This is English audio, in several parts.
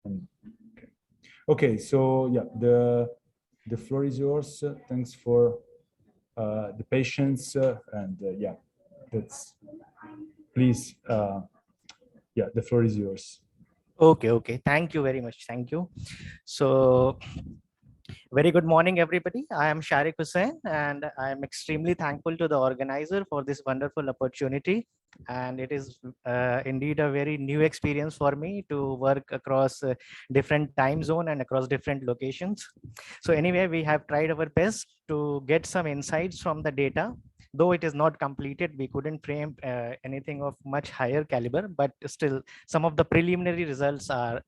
Okay. Okay, so yeah, the floor is yours. Thanks for the patience, and yeah, that's please. Yeah, the floor is yours. Okay. Thank you very much. Thank you. So, very good morning, everybody. I am Sharik Hussain, and I am extremely thankful to the organizer for this wonderful opportunity. And it is indeed a very new experience for me to work across different time zone and across different locations. So anyway, we have tried our best to get some insights from the data. Though it is not completed, we couldn't frame anything of much higher caliber, but still some of the preliminary results are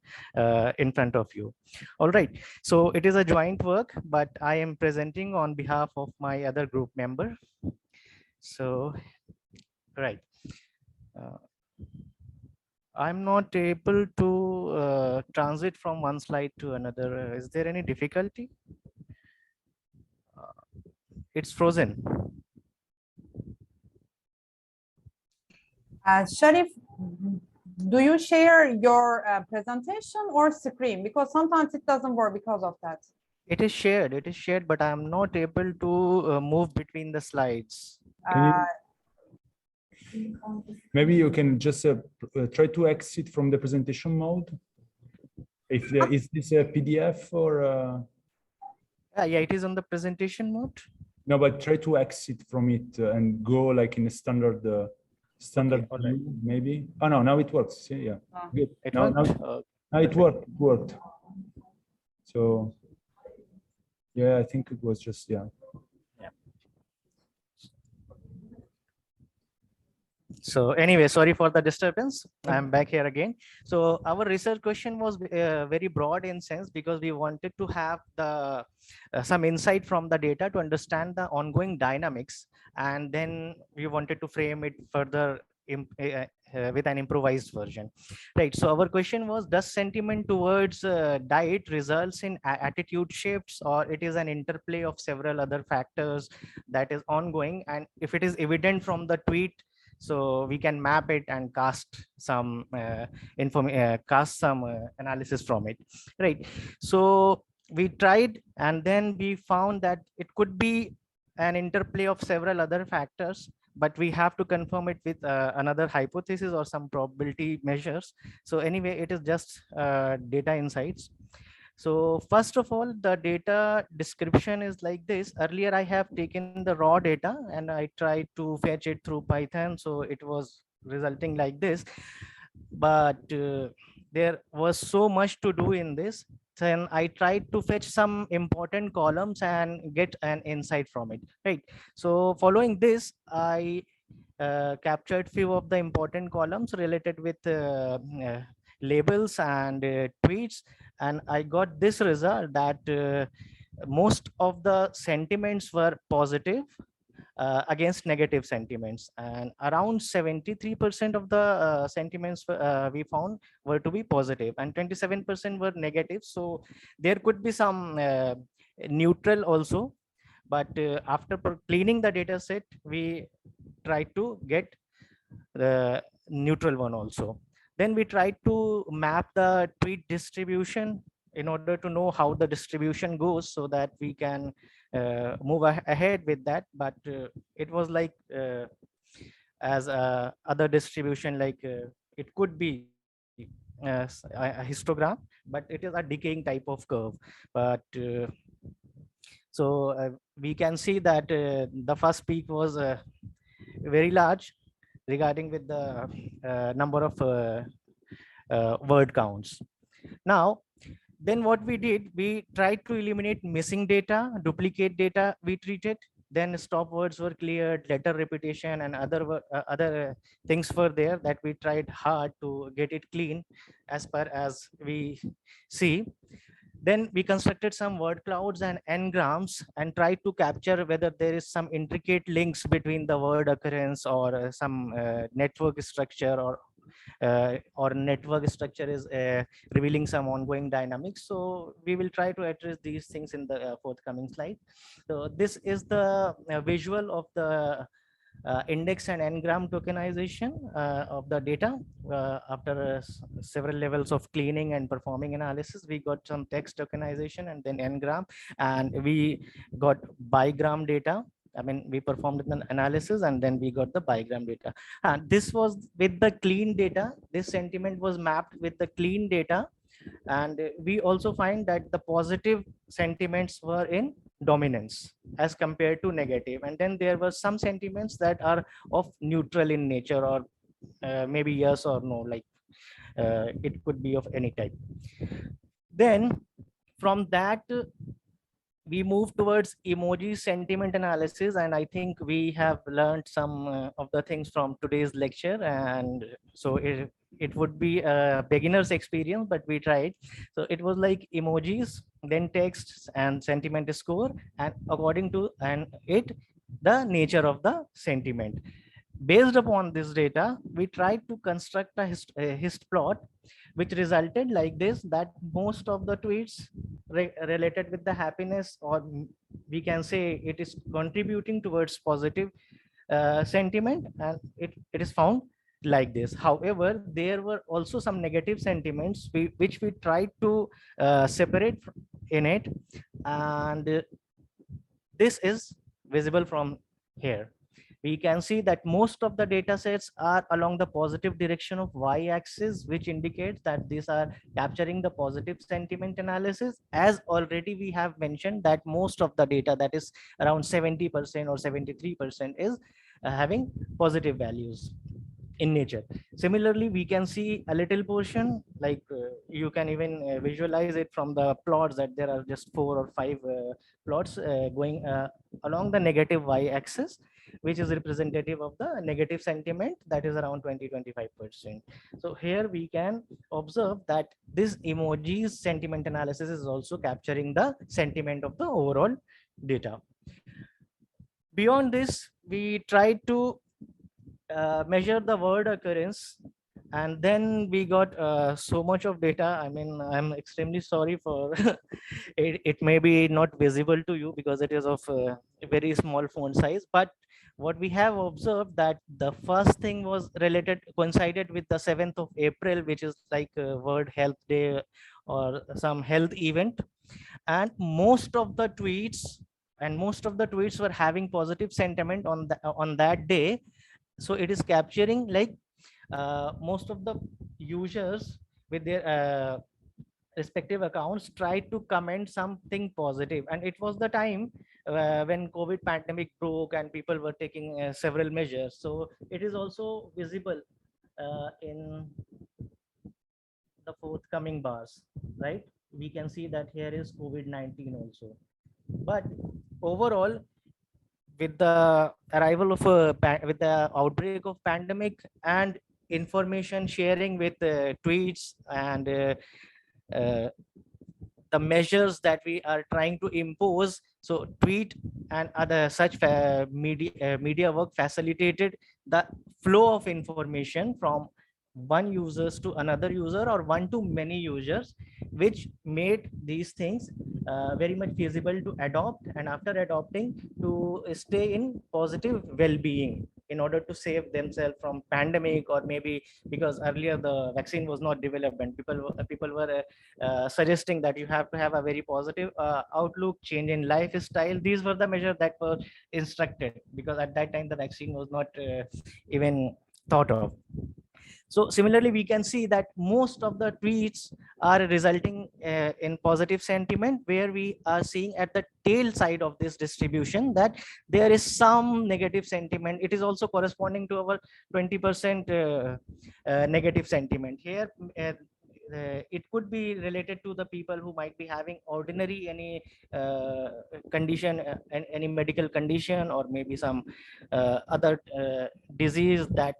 in front of you. All right. So it is a joint work, but I am presenting on behalf of my other group member. So, right. Uh, I'm not able to transit from one slide to another. Is there any difficulty? Uh, it's frozen. Sharif, do you share your presentation or screen? Because sometimes it doesn't work because of that. It is shared, but I'm not able to move between the slides. Maybe you can just try to exit from the presentation mode. If there is this a PDF or Yeah, it is on the presentation mode. no, but try to exit from it and go like in a standard standard Okay, view, maybe. Oh no, now it works. Yeah, good. It Now worked? it worked. It worked. So yeah, I think it was just yeah. So anyway, sorry for the disturbance. I'm back here again. So our research question was very broad in sense because we wanted to have the some insight from the data to understand the ongoing dynamics, and then we wanted to frame it further with an improvised version, right? So our question was, does sentiment towards diet results in attitude shifts, or it is an interplay of several other factors that is ongoing? And if it is evident from the tweet, so we can map it and cast some analysis from it, right? So we tried, and then we found that it could be an interplay of several other factors, but we have to confirm it with another hypothesis or some probability measures. So anyway, it is just data insights. So first of all, the data description is like this. Earlier, I have taken the raw data and I tried to fetch it through Python. So it was resulting like this. But there was so much to do in this. Then I tried to fetch some important columns and get an insight from it, right? So following this, I captured few of the important columns related with labels and tweets, and I got this result that most of the sentiments were positive against negative sentiments, and around 73% of the sentiments we found were to be positive and 27% were negative. So there could be some neutral also, but after cleaning the data set, we try to get the neutral one also. Then we try to map the tweet distribution in order to know how the distribution goes so that we can move ahead with that. But it was like as other distribution, like it could be a histogram, but it is a decaying type of curve. But so we can see that the first peak was very large regarding with the number of word counts. Now, then what we did, we tried to eliminate missing data, duplicate data we treated, then stop words were cleared, letter repetition and other things were there that we tried hard to get it clean as per as we see. Then we constructed some word clouds and n-grams and tried to capture whether there is some intricate links between the word occurrence or some network structure, or network structure is revealing some ongoing dynamics. So we will try to address these things in the forthcoming slide. So this is the visual of the index and n-gram tokenization of the data. After several levels of cleaning and performing analysis, we got some text tokenization and then n-gram, and we got bigram data. I mean, we performed an analysis and then we got the bigram data. And this was with the clean data. This sentiment was mapped with the clean data. And we also find that the positive sentiments were in dominance as compared to negative. And then there were some sentiments that are of neutral in nature, or maybe yes or no, like it could be of any type. Then from that, we move towards emoji sentiment analysis, and I think we have learned some of the things from today's lecture, and so it would be a beginner's experience, but we tried. So it was like emojis, then texts and sentiment score, and according to the nature of the sentiment. Based upon this data, we tried to construct a hist plot, which resulted like this, that most of the tweets related with the happiness, or we can say it is contributing towards positive sentiment, and it is found like this. However, there were also some negative sentiments which we tried to separate in it, and this is visible from here. We can see that most of the data sets are along the positive direction of y-axis, which indicates that these are capturing the positive sentiment analysis. As already we have mentioned that most of the data, that is around 70% or 73%, is having positive values in nature. Similarly, we can see a little portion, like you can even visualize it from the plots, that there are just 4 or 5 plots going along the negative y-axis, which is representative of the negative sentiment, that is around 20-25%. So here we can observe that this emojis sentiment analysis is also capturing the sentiment of the overall data. Beyond this, we tried to measure the word occurrence, and then we got so much of data. I mean, I'm extremely sorry for it may be not visible to you because it is of a very small font size, but what we have observed that the first thing was coincided with the 7th of April, which is like World Health Day or some health event, and most of the tweets were having positive sentiment on that day. So it is capturing like most of the users with their respective accounts tried to comment something positive, and it was the time when COVID pandemic broke and people were taking several measures. So it is also visible in the forthcoming bars, right? We can see that here is COVID-19 also. But overall, with the arrival of with the outbreak of pandemic and information sharing with tweets and uh, the measures that we are trying to impose, so tweet and other such media work facilitated the flow of information from one users to another user, or one to many users, which made these things very much feasible to adopt, and after adopting, to stay in positive well-being in order to save themselves from pandemic, or maybe because earlier the vaccine was not developed and people were suggesting that you have to have a very positive outlook, change in lifestyle. These were the measures that were instructed, because at that time the vaccine was not even thought of. So similarly, we can see that most of the tweets are resulting in positive sentiment, where we are seeing at the tail side of this distribution that there is some negative sentiment. It is also corresponding to our 20% negative sentiment here. It could be related to the people who might be having ordinary any condition, any medical condition, or maybe some other disease that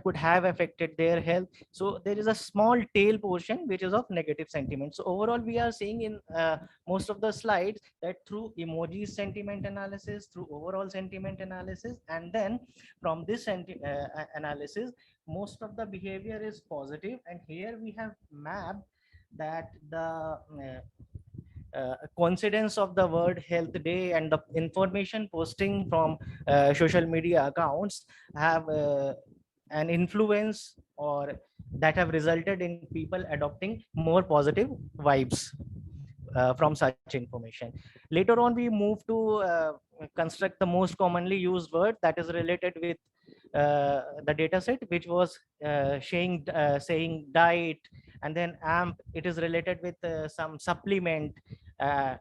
could have affected their health. So there is a small tail portion which is of negative sentiment. So overall, we are seeing in most of the slides that through emoji sentiment analysis, through overall sentiment analysis, and then from this analysis, most of the behavior is positive. And here we have mapped that the coincidence of the World Health Day and the information posting from social media accounts have an influence or that have resulted in people adopting more positive vibes from such information. Later on, we move to construct the most commonly used word that is related with the data set, which was saying diet, and then amp, it is related with some supplement.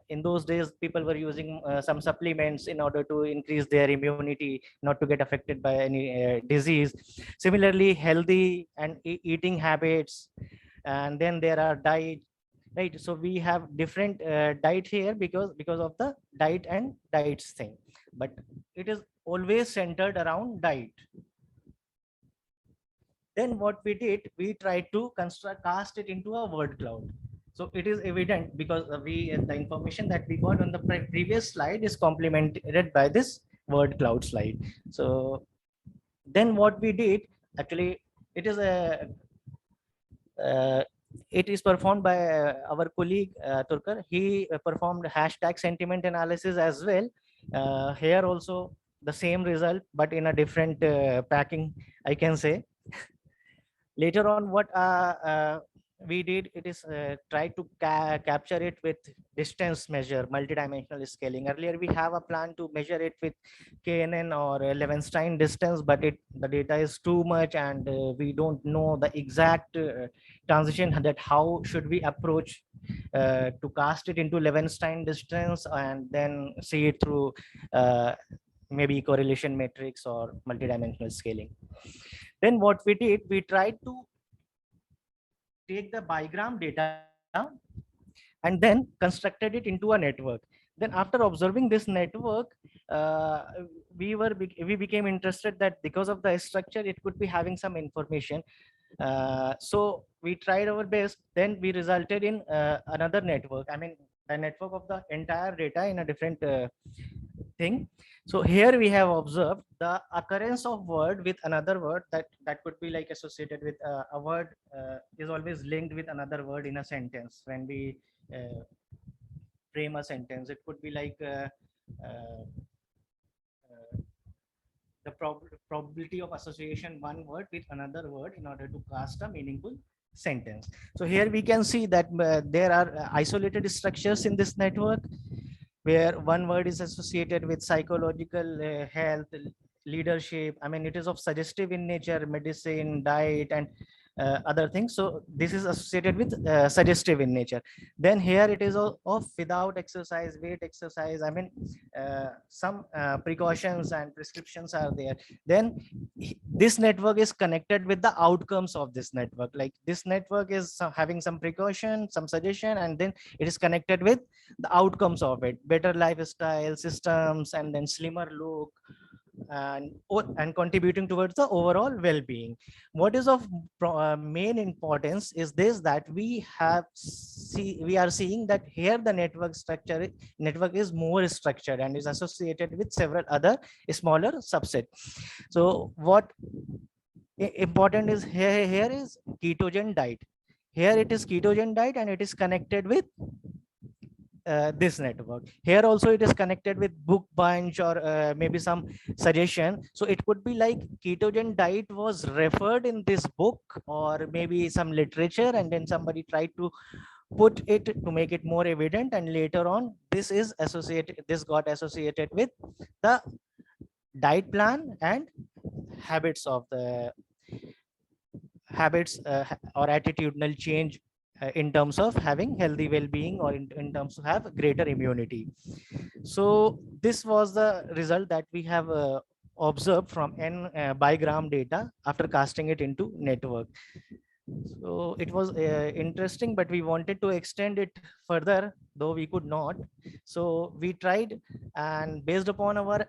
In those days, people were using some supplements in order to increase their immunity, not to get affected by any disease. Similarly, healthy and eating habits, and then there are diet, right? So we have different diet here because of the diet and diets thing, but it is always centered around diet. Then what we did, we tried to cast it into a word cloud. So it is evident because the information that we got on the previous slide is complemented by this word cloud slide. So then what we did, actually, it is a it is performed by our colleague Turkar. He performed hashtag sentiment analysis as well. Here also the same result, but in a different packing, I can say. Later on, what we did, it is try to capture it with distance measure, multidimensional scaling. Earlier we have a plan to measure it with KNN or Levenstein distance, but the data is too much, and we don't know the exact transition that how should we approach to cast it into Levenstein distance and then see it through maybe correlation matrix or multidimensional scaling. Then what we did, we tried to take the bigram data and then constructed it into a network. Then after observing this network, we became interested that because of the structure, it could be having some information. So we tried our best. Then we resulted in another network. I mean, a network of the entire data in a different thing. So here we have observed the occurrence of word with another word that could be like associated with a word is always linked with another word in a sentence. When we frame a sentence, it could be like uh, the probability of association one word with another word in order to cast a meaningful sentence. So here we can see that there are isolated structures in this network where one word is associated with psychological health, leadership. I mean, it is of suggestive in nature, medicine, diet, and other things. So this is associated with suggestive in nature. Then here it is of without exercise, weight exercise. I mean, some precautions and prescriptions are there. Then this network is connected with the outcomes of this network. Like this network is having some precaution, some suggestion, and then it is connected with the outcomes of it: better lifestyle systems, and then slimmer look, and contributing towards the overall well-being. What is of main importance is this, that we are seeing that here the network is more structured and is associated with several other smaller subset. So what important is here is ketogen diet. Here it is ketogen diet, and it is connected with this network. Here also it is connected with book bunch or maybe some suggestion. So it could be like ketogen diet was referred in this book or maybe some literature, and then somebody tried to put it to make it more evident, and later on this got associated with the diet plan and habits of the habits or attitudinal change in terms of having healthy well-being, or in terms of have greater immunity. So this was the result that we have observed from n bigram data after casting it into network. So it was interesting, but we wanted to extend it further, though we could not. So we tried, and based upon our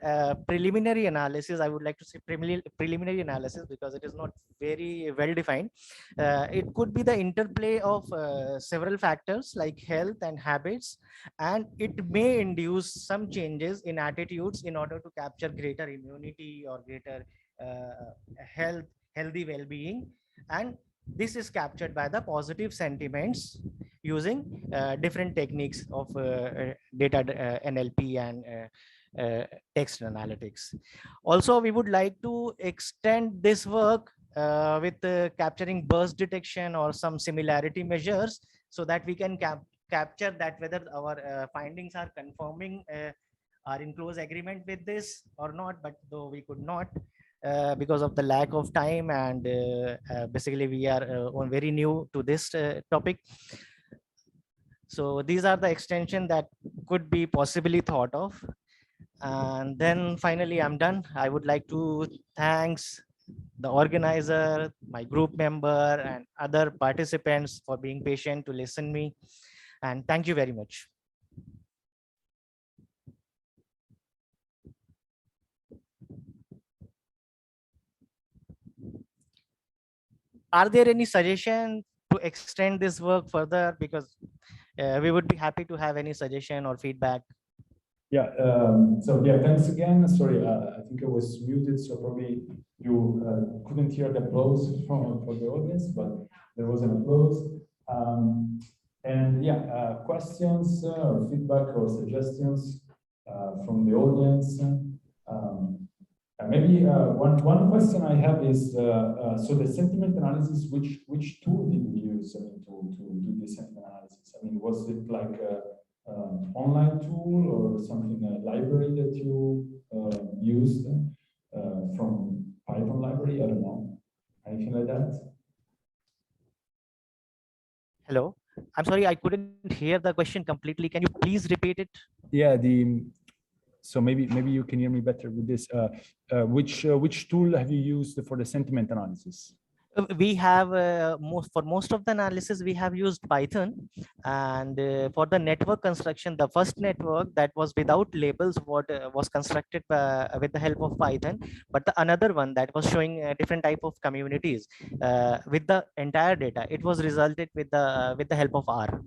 preliminary analysis, I would like to say preliminary analysis because it is not very well defined. It could be the interplay of several factors like health and habits, and it may induce some changes in attitudes in order to capture greater immunity or greater healthy well-being. And this is captured by the positive sentiments using different techniques of data NLP and text analytics. Also, we would like to extend this work with capturing burst detection or some similarity measures, so that we can capture that whether our findings are confirming, are in close agreement with this or not, but though we could not because of the lack of time, and basically we are very new to this topic. So these are the extension that could be possibly thought of. And then finally, I'm done. I would like to thanks the organizer, my group member, and other participants for being patient to listen me. And thank you very much. Are there any suggestions to extend this work further? Because we would be happy to have any suggestion or feedback. Yeah, so yeah, thanks again. Sorry, I think I was muted, so probably you couldn't hear the applause from the audience, but there was an applause. And yeah, questions or feedback or suggestions from the audience. Maybe one question I have is, so the sentiment analysis, which tool did you use to do the sentiment analysis? I mean, was it like online tool or something, a library that you used from Python library? I don't know, anything like that? Hello, I'm sorry, I couldn't hear the question completely. Can you please repeat it? Yeah, so maybe you can hear me better with this. Which tool have you used for the sentiment analysis? We have for most of the analysis we have used Python, and for the network construction, the first network that was without labels was constructed with the help of Python, but the another one that was showing a different type of communities with the entire data, it was resulted with the help of R.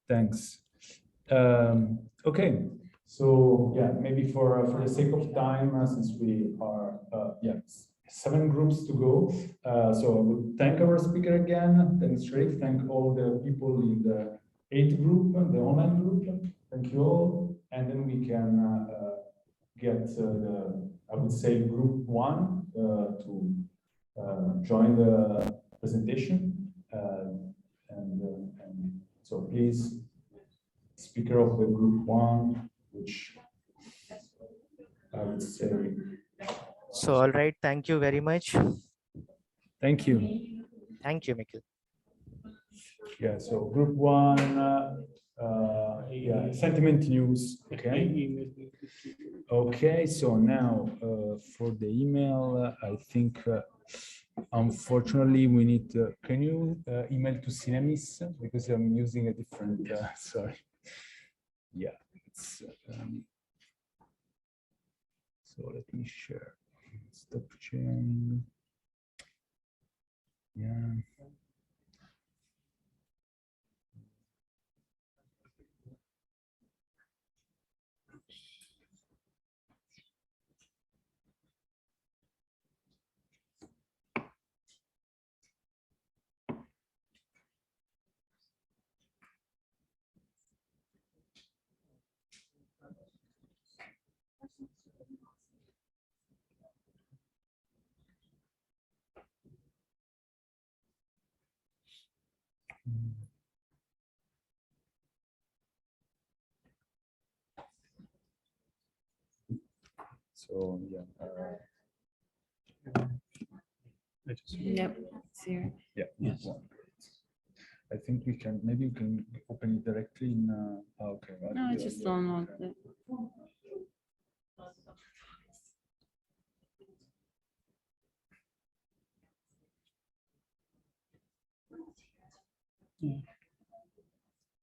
Thanks. Okay. So yeah, maybe for the sake of time, since we are 7 groups to go, so I would thank our speaker again. Thanks, Sharif. Thank all the people in the 8th group, the online group. Thank you all. And then we can get I would say group 1 to join the presentation. And so please, speaker of the group 1, which I would say. So, all right. Thank you very much. Thank you. Thank you, Mikhail. Yeah, so group 1, sentiment news. Okay. Okay, so now for the email, I think unfortunately we need can you email to Cinemis, because I'm using a different sorry. Yeah, it's so let me share. Stop sharing. Yeah. So yeah. Yep, it's here. Yeah. Yes. I think we can, maybe you can open it directly in. Okay. Right. No, I just download it.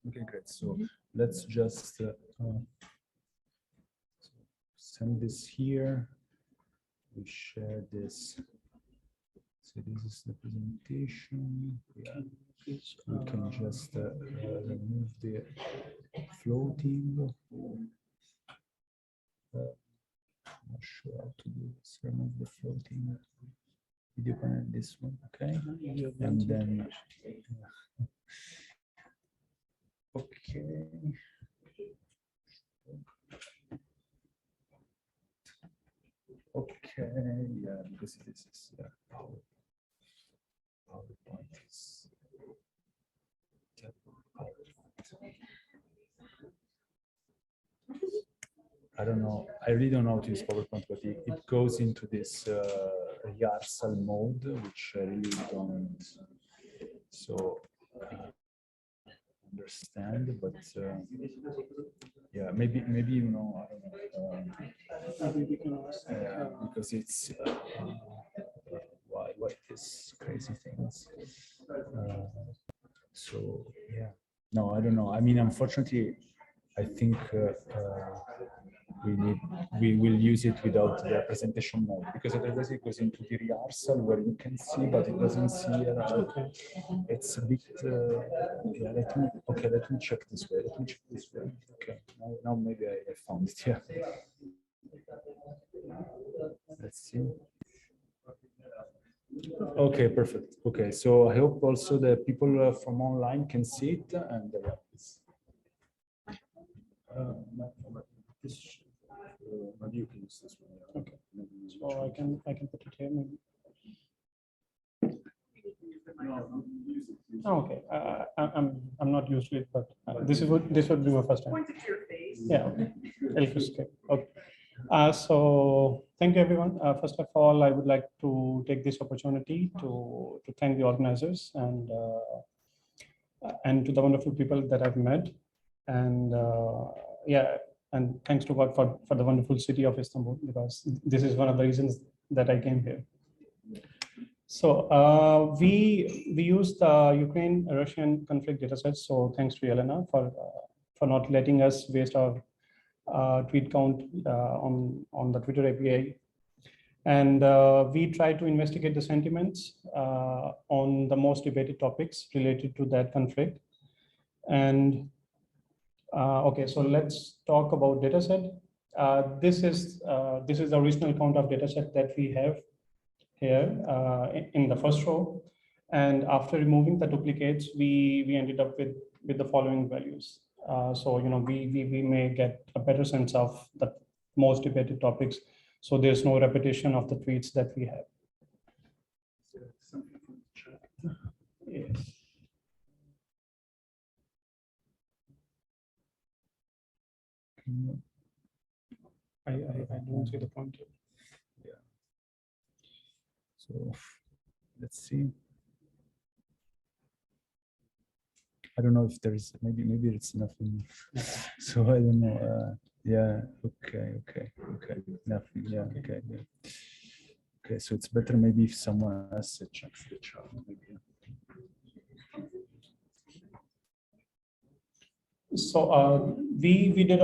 Okay, great. So let's just send this here. We share this. So this is the presentation. Yeah. We can just remove the floating. Not sure how to do this. Remove the floating. video panel, this one, okay, and then okay. Okay, yeah, because this is PowerPoint is I don't know. I really don't know how to use PowerPoint, but it goes into this rehearsal mode, which I really don't understand. But yeah, maybe you know, I don't know, because it's why this crazy things. So yeah, no, I don't know. I mean, unfortunately, I think we will use it without the presentation mode, because otherwise it goes into the rehearsal where you can see, but it doesn't see. It's a bit. Yeah, let me check this way. Let me check this way. Okay, now maybe I found it. Yeah. Let's see. Okay, perfect. Okay, so I hope also the people from online can see it, and maybe you can use this one. Yeah. Okay, so I can put it here maybe. Oh, okay, I'm not used to it, but this would be my first time. Point it to your face. Yeah, okay. Okay. So thank you, everyone. First of all, I would like to take this opportunity to thank the organizers and to the wonderful people that I've met, and yeah, and thanks to God for the wonderful city of Istanbul, because this is one of the reasons that I came here. So we used the Ukraine-Russian conflict dataset. So thanks to Elena for not letting us waste our tweet count on the Twitter API. And we try to investigate the sentiments on the most debated topics related to that conflict. And okay, so let's talk about dataset. This is the original count of dataset that we have here in the first row. And after removing the duplicates, we ended up with the following values. So we may get a better sense of the most debated topics. So there's no repetition of the tweets that we have. Yes. I don't see the point here. Yeah. So let's see. I don't know if there's maybe it's nothing. So I don't know. Yeah. Okay. Nothing. Yeah. Okay. Yeah. Okay. So it's better maybe if someone else checks the chat. Maybe. So we did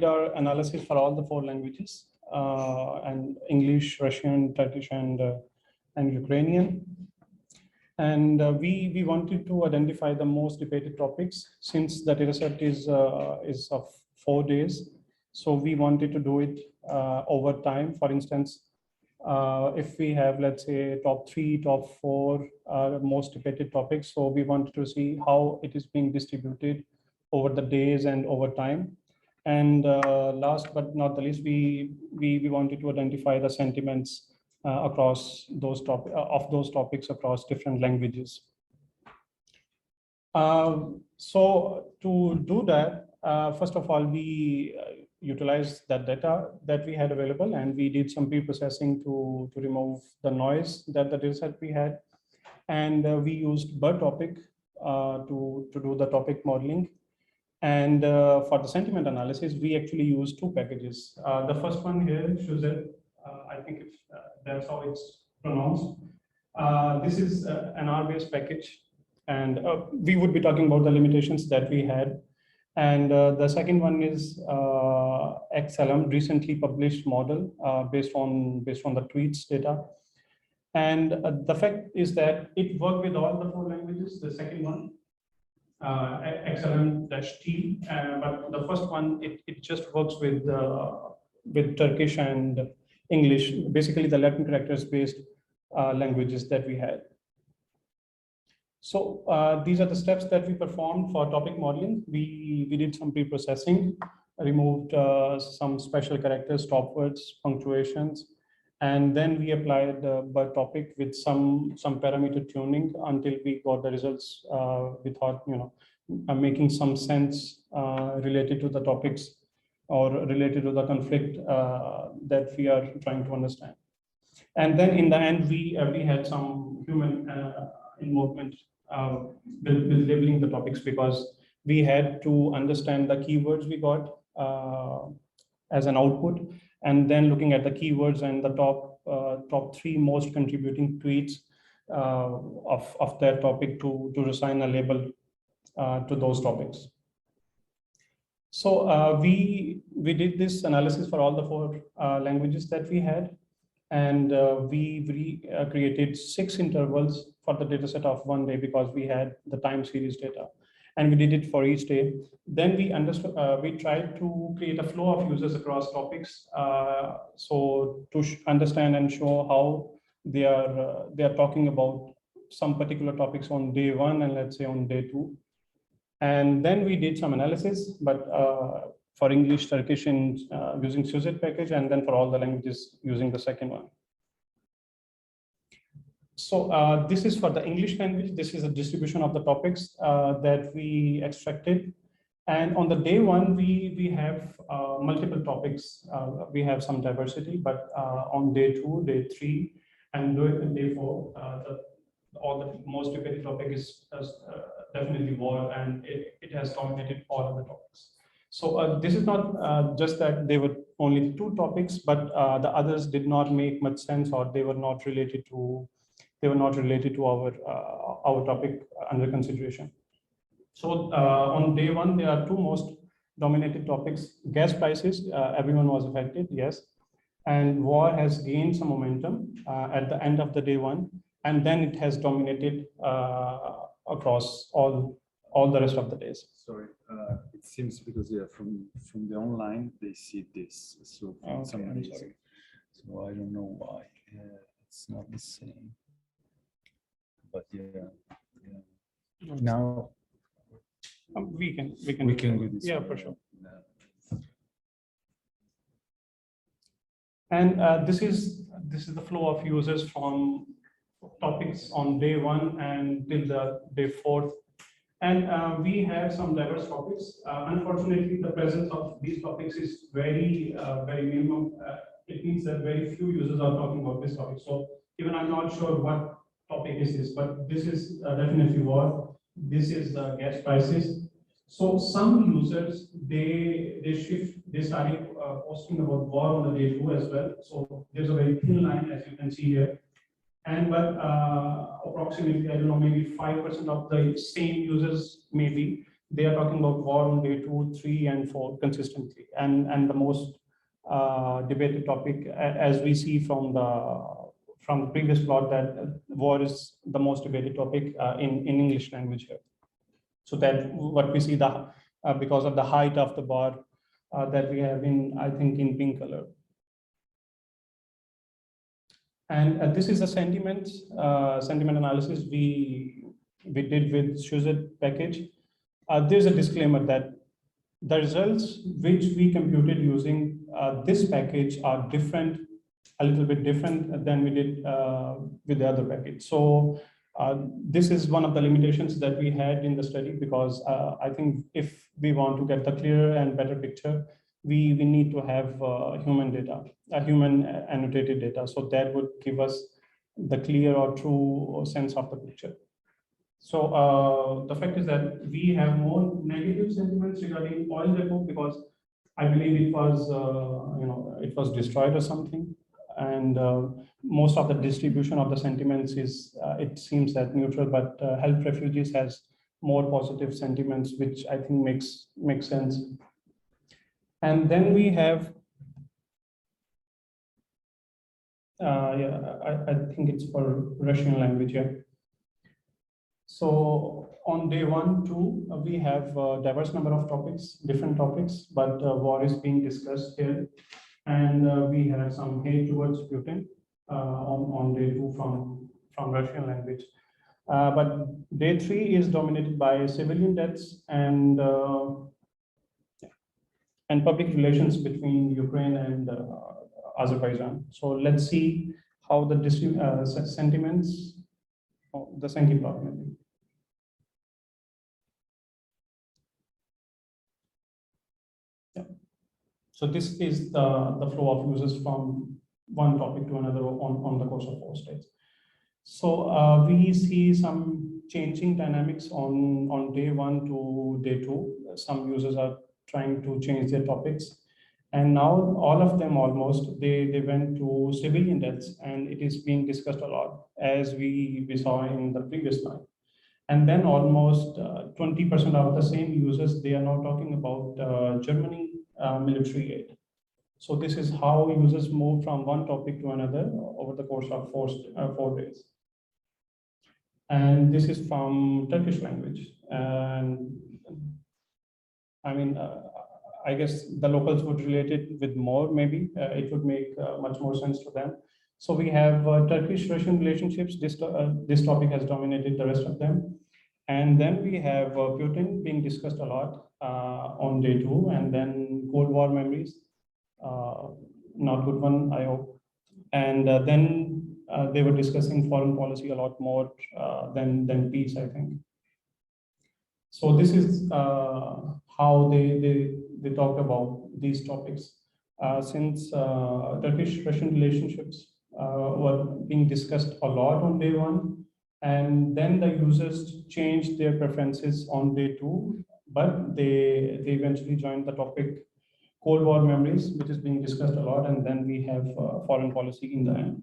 our analysis for all the 4 languages, and English, Russian, Turkish, and Ukrainian. And we wanted to identify the most debated topics, since the dataset is of 4 days. So we wanted to do it over time. For instance, if we have, let's say, top 3, top 4 most debated topics, so we wanted to see how it is being distributed over the days and over time. And last but not the least, we wanted to identify the sentiments across those topics across different languages. So to do that, first of all, we utilized that data that we had available, and we did some pre-processing to remove the noise that the dataset we had. And we used BER topic to do the topic modeling. And for the sentiment analysis, we actually used 2 packages. The first one here, Shuzel, I think that's how it's pronounced. This is an R-based package, and we would be talking about the limitations that we had. And the second one is XLM, recently published model based on the tweets data. And the fact is that it worked with all the 4 languages. The second one, XLM-T, but the first one, it just works with Turkish and English, basically the Latin characters based languages that we had. So these are the steps that we performed for topic modeling. We did some pre-processing, removed some special characters, stop words, punctuations, and then we applied by topic with some parameter tuning until we got the results. We thought, making some sense related to the topics or related to the conflict that we are trying to understand. And then in the end, we had some human involvement with labeling the topics, because we had to understand the keywords we got as an output, and then looking at the keywords and the top 3 most contributing tweets of that topic to assign a label to those topics. So we did this analysis for all the 4 languages that we had, and we created 6 intervals for the data set of 1 day, because we had the time series data, and we did it for each day. Then we understood, we tried to create a flow of users across topics, so to understand and show how they are talking about some particular topics on day 1 and let's say on day 2. And then we did some analysis, but for English, Turkish, and using Suzet package, and then for all the languages using the second one. So this is for the English language. This is a distribution of the topics that we extracted. And on the day 1, we have multiple topics. We have some diversity, but on day 2, day 3, and day 4, all the most repeated topic is definitely war, and it has dominated all of the topics. So this is not just that there were only 2 topics, but the others did not make much sense, or they were not related to our topic under consideration. So on day 1, there are 2 most dominated topics: gas prices. Everyone was affected, yes, and war has gained some momentum at the end of the day 1, and then it has dominated across all the rest of the days. Sorry, it seems because from the online they see this, so for some reason. So I don't know why it's not the same. But yeah. Now we can do this. Yeah, for sure. And this is the flow of users from topics on day 1 and till the day 4th. And we have some diverse topics. Unfortunately, the presence of these topics is very minimum. It means that very few users are talking about this topic. So even I'm not sure what topic is this, but this is definitely war. This is the gas prices. So some users, they started posting about war on the day 2 as well. So there's a very thin line, as you can see here. And but approximately, I don't know, maybe 5% of the same users, maybe they are talking about war on day 2, 3, and 4 consistently. And the most debated topic, as we see from the previous plot, that war is the most debated topic in English language here. So that what we see because of the height of the bar that we have I think in pink color. And this is the sentiment analysis we did with Suzet package. There's a disclaimer that the results which we computed using this package are a little bit different than we did with the other package. So this is one of the limitations that we had in the study, because I think if we want to get the clearer and better picture, we need to have human data, human annotated data. So that would give us the clear or true sense of the picture. So the fact is that we have more negative sentiments regarding oil depot, because I believe it was, it was destroyed or something. And most of the distribution of the sentiments is, it seems that neutral, but help refugees has more positive sentiments, which I think makes sense. And then we have, I think it's for Russian language, yeah. So on day 1, 2, we have a diverse number of topics, different topics, but war is being discussed here. And we have some hate towards Putin. on day 2 from Russian language. But day 3 is dominated by civilian deaths and public relations between Ukraine and Azerbaijan. So let's see how the sentiments, the sentiment block maybe. Yeah. So this is the flow of users from one topic to another on the course of 4 states. So we see some changing dynamics on day 1 to day 2. Some users are trying to change their topics. And now all of them almost, they went to civilian deaths, and it is being discussed a lot, as we saw in the previous slide. And then almost 20% of the same users, they are now talking about Germany military aid. So this is how users move from one topic to another over the course of 4 days. And this is from Turkish language. And I mean, I guess the locals would relate it with more, maybe. It would make much more sense to them. So we have Turkish-Russian relationships. This topic has dominated the rest of them. And then we have Putin being discussed a lot on day 2, and then Cold War memories. Not good one, I hope. And then they were discussing foreign policy a lot more than peace, I think. So this is how they talked about these topics. Since Turkish-Russian relationships were being discussed a lot on day 1, and then the users changed their preferences on day 2, but they eventually joined the topic Cold War memories, which is being discussed a lot, and then we have foreign policy in the end.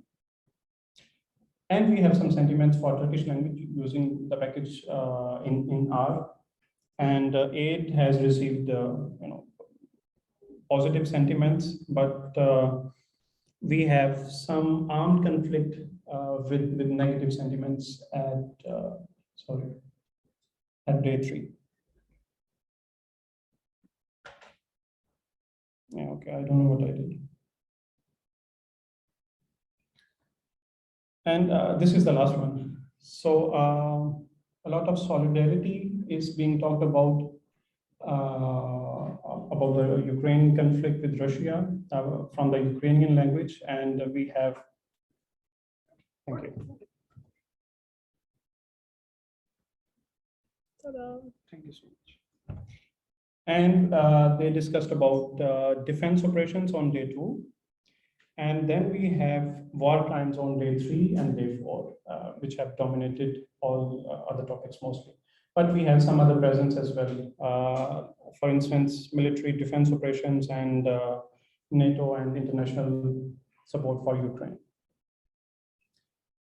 And we have some sentiments for Turkish language using the package in R. And aid has received positive sentiments, but we have some armed conflict with negative sentiments at day 3. Yeah, okay, I don't know what I did. And this is the last one. So a lot of solidarity is being talked about the Ukraine conflict with Russia from the Ukrainian language, and we have. Thank you. Ta-da. Thank you so much. And they discussed about defense operations on day 2. And then we have war crimes on day 3 and day 4, which have dominated all other topics mostly. But we have some other presence as well. For instance, military defense operations and NATO and international support for Ukraine.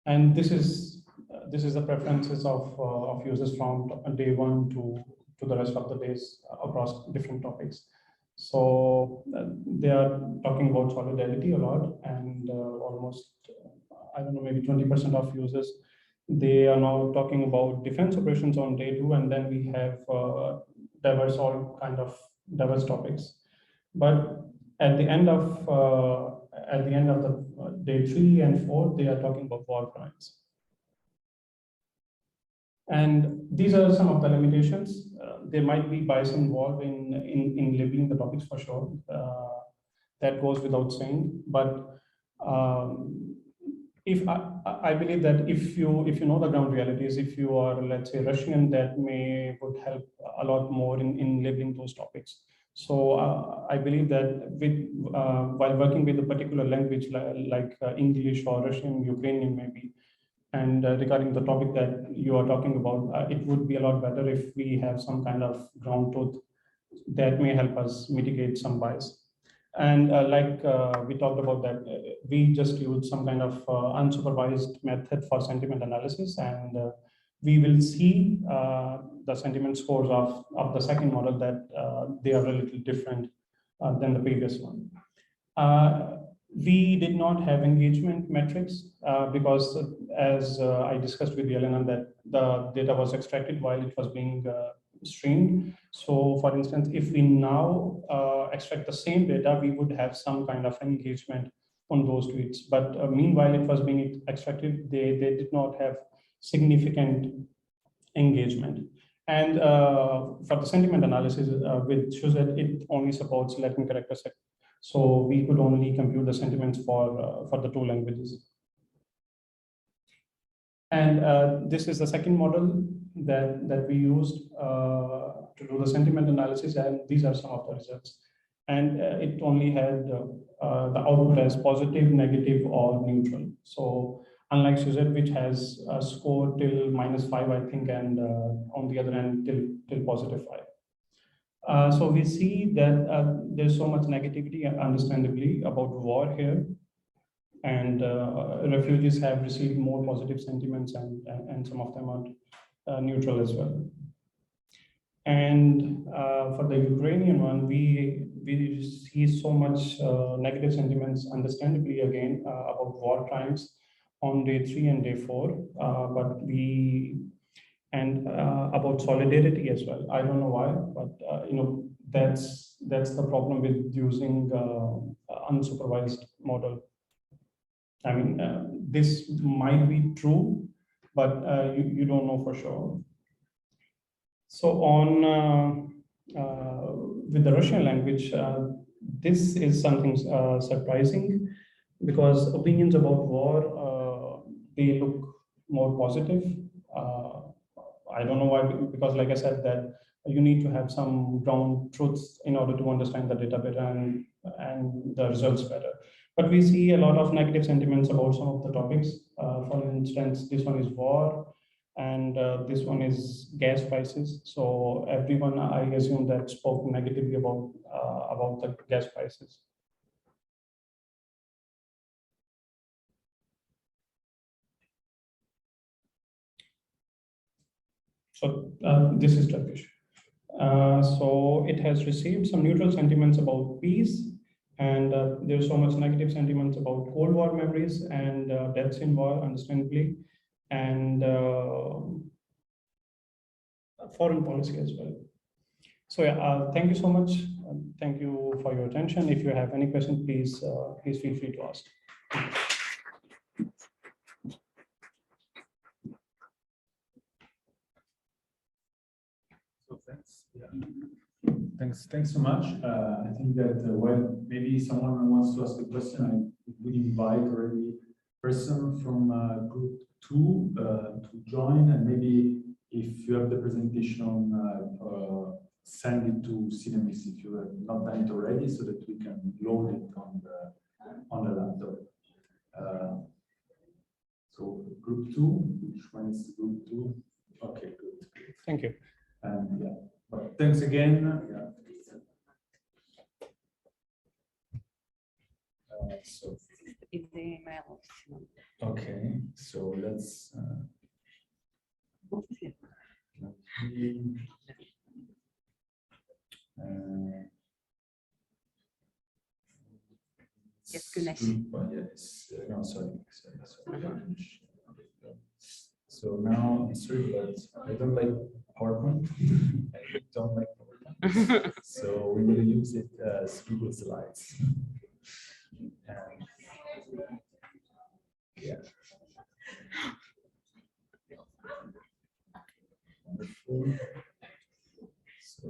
And this is the preferences of users from day 1 to the rest of the days across different topics. So they are talking about solidarity a lot, and almost, I don't know, maybe 20% of users, they are now talking about defense operations on day 2, and then we have all kind of diverse topics. But at the end of the day 3 and 4, they are talking about war crimes. And these are some of the limitations. There might be bias involved in labeling the topics for sure. That goes without saying. But if I believe that if you know the ground realities, if you are, let's say, Russian, that would help a lot more in labeling those topics. So I believe that while working with a particular language like English or Russian, Ukrainian maybe, and regarding the topic that you are talking about, it would be a lot better if we have some kind of ground truth that may help us mitigate some bias. And we talked about that, we just use some kind of unsupervised method for sentiment analysis, and we will see the sentiment scores of the second model that they are a little different than the previous one. We did not have engagement metrics because, as I discussed with Yelena, that the data was extracted while it was being streamed. So, for instance, if we now extract the same data, we would have some kind of engagement on those tweets. But meanwhile, it was being extracted. They did not have significant engagement. And for the sentiment analysis, with Suzette, it only supports Latin character set. So we could only compute the sentiments for the two languages. And this is the second model that we used to do the sentiment analysis, and these are some of the results. And it only had the output as positive, negative, or neutral. So unlike Suzette, which has a score till -5, I think, and on the other end till +5. So we see that there's so much negativity, understandably, about war here. And refugees have received more positive sentiments, and some of them are neutral as well. And for the Ukrainian one, we see so much negative sentiments, understandably, again, about war crimes on day 3 and day 4, and about solidarity as well. I don't know why, but that's the problem with using unsupervised model. I mean, this might be true, but you don't know for sure. So on with the Russian language, this is something surprising, because opinions about war, they look more positive. I don't know why, because like I said, that you need to have some ground truths in order to understand the data better and the results better. But we see a lot of negative sentiments about some of the topics. For instance, this one is war, and this one is gas prices. So everyone, I assume, that spoke negatively about the gas prices. So this is Turkish. So it has received some neutral sentiments about peace, and there's so much negative sentiments about Cold War memories and deaths in war, understandably, and foreign policy as well. So yeah, thank you so much. Thank you for your attention. If you have any questions, please feel free to ask. So thanks. Yeah. Thanks so much. I think that well, maybe someone wants to ask a question. We invite already person from group 2 to join, and maybe if you have the presentation, send it to Cinemix if you have not done it already, so that we can load it on the laptop. So group 2, which one is group 2? Okay, good. Thank you. And yeah, but thanks again. Yeah. So Is the email. okay, so let's. Yes, Güneş. Yes, no, sorry. So now, sorry, but I don't like PowerPoint. I don't like PowerPoint. So we will use it as Google Slides. And, yeah. Wonderful. So,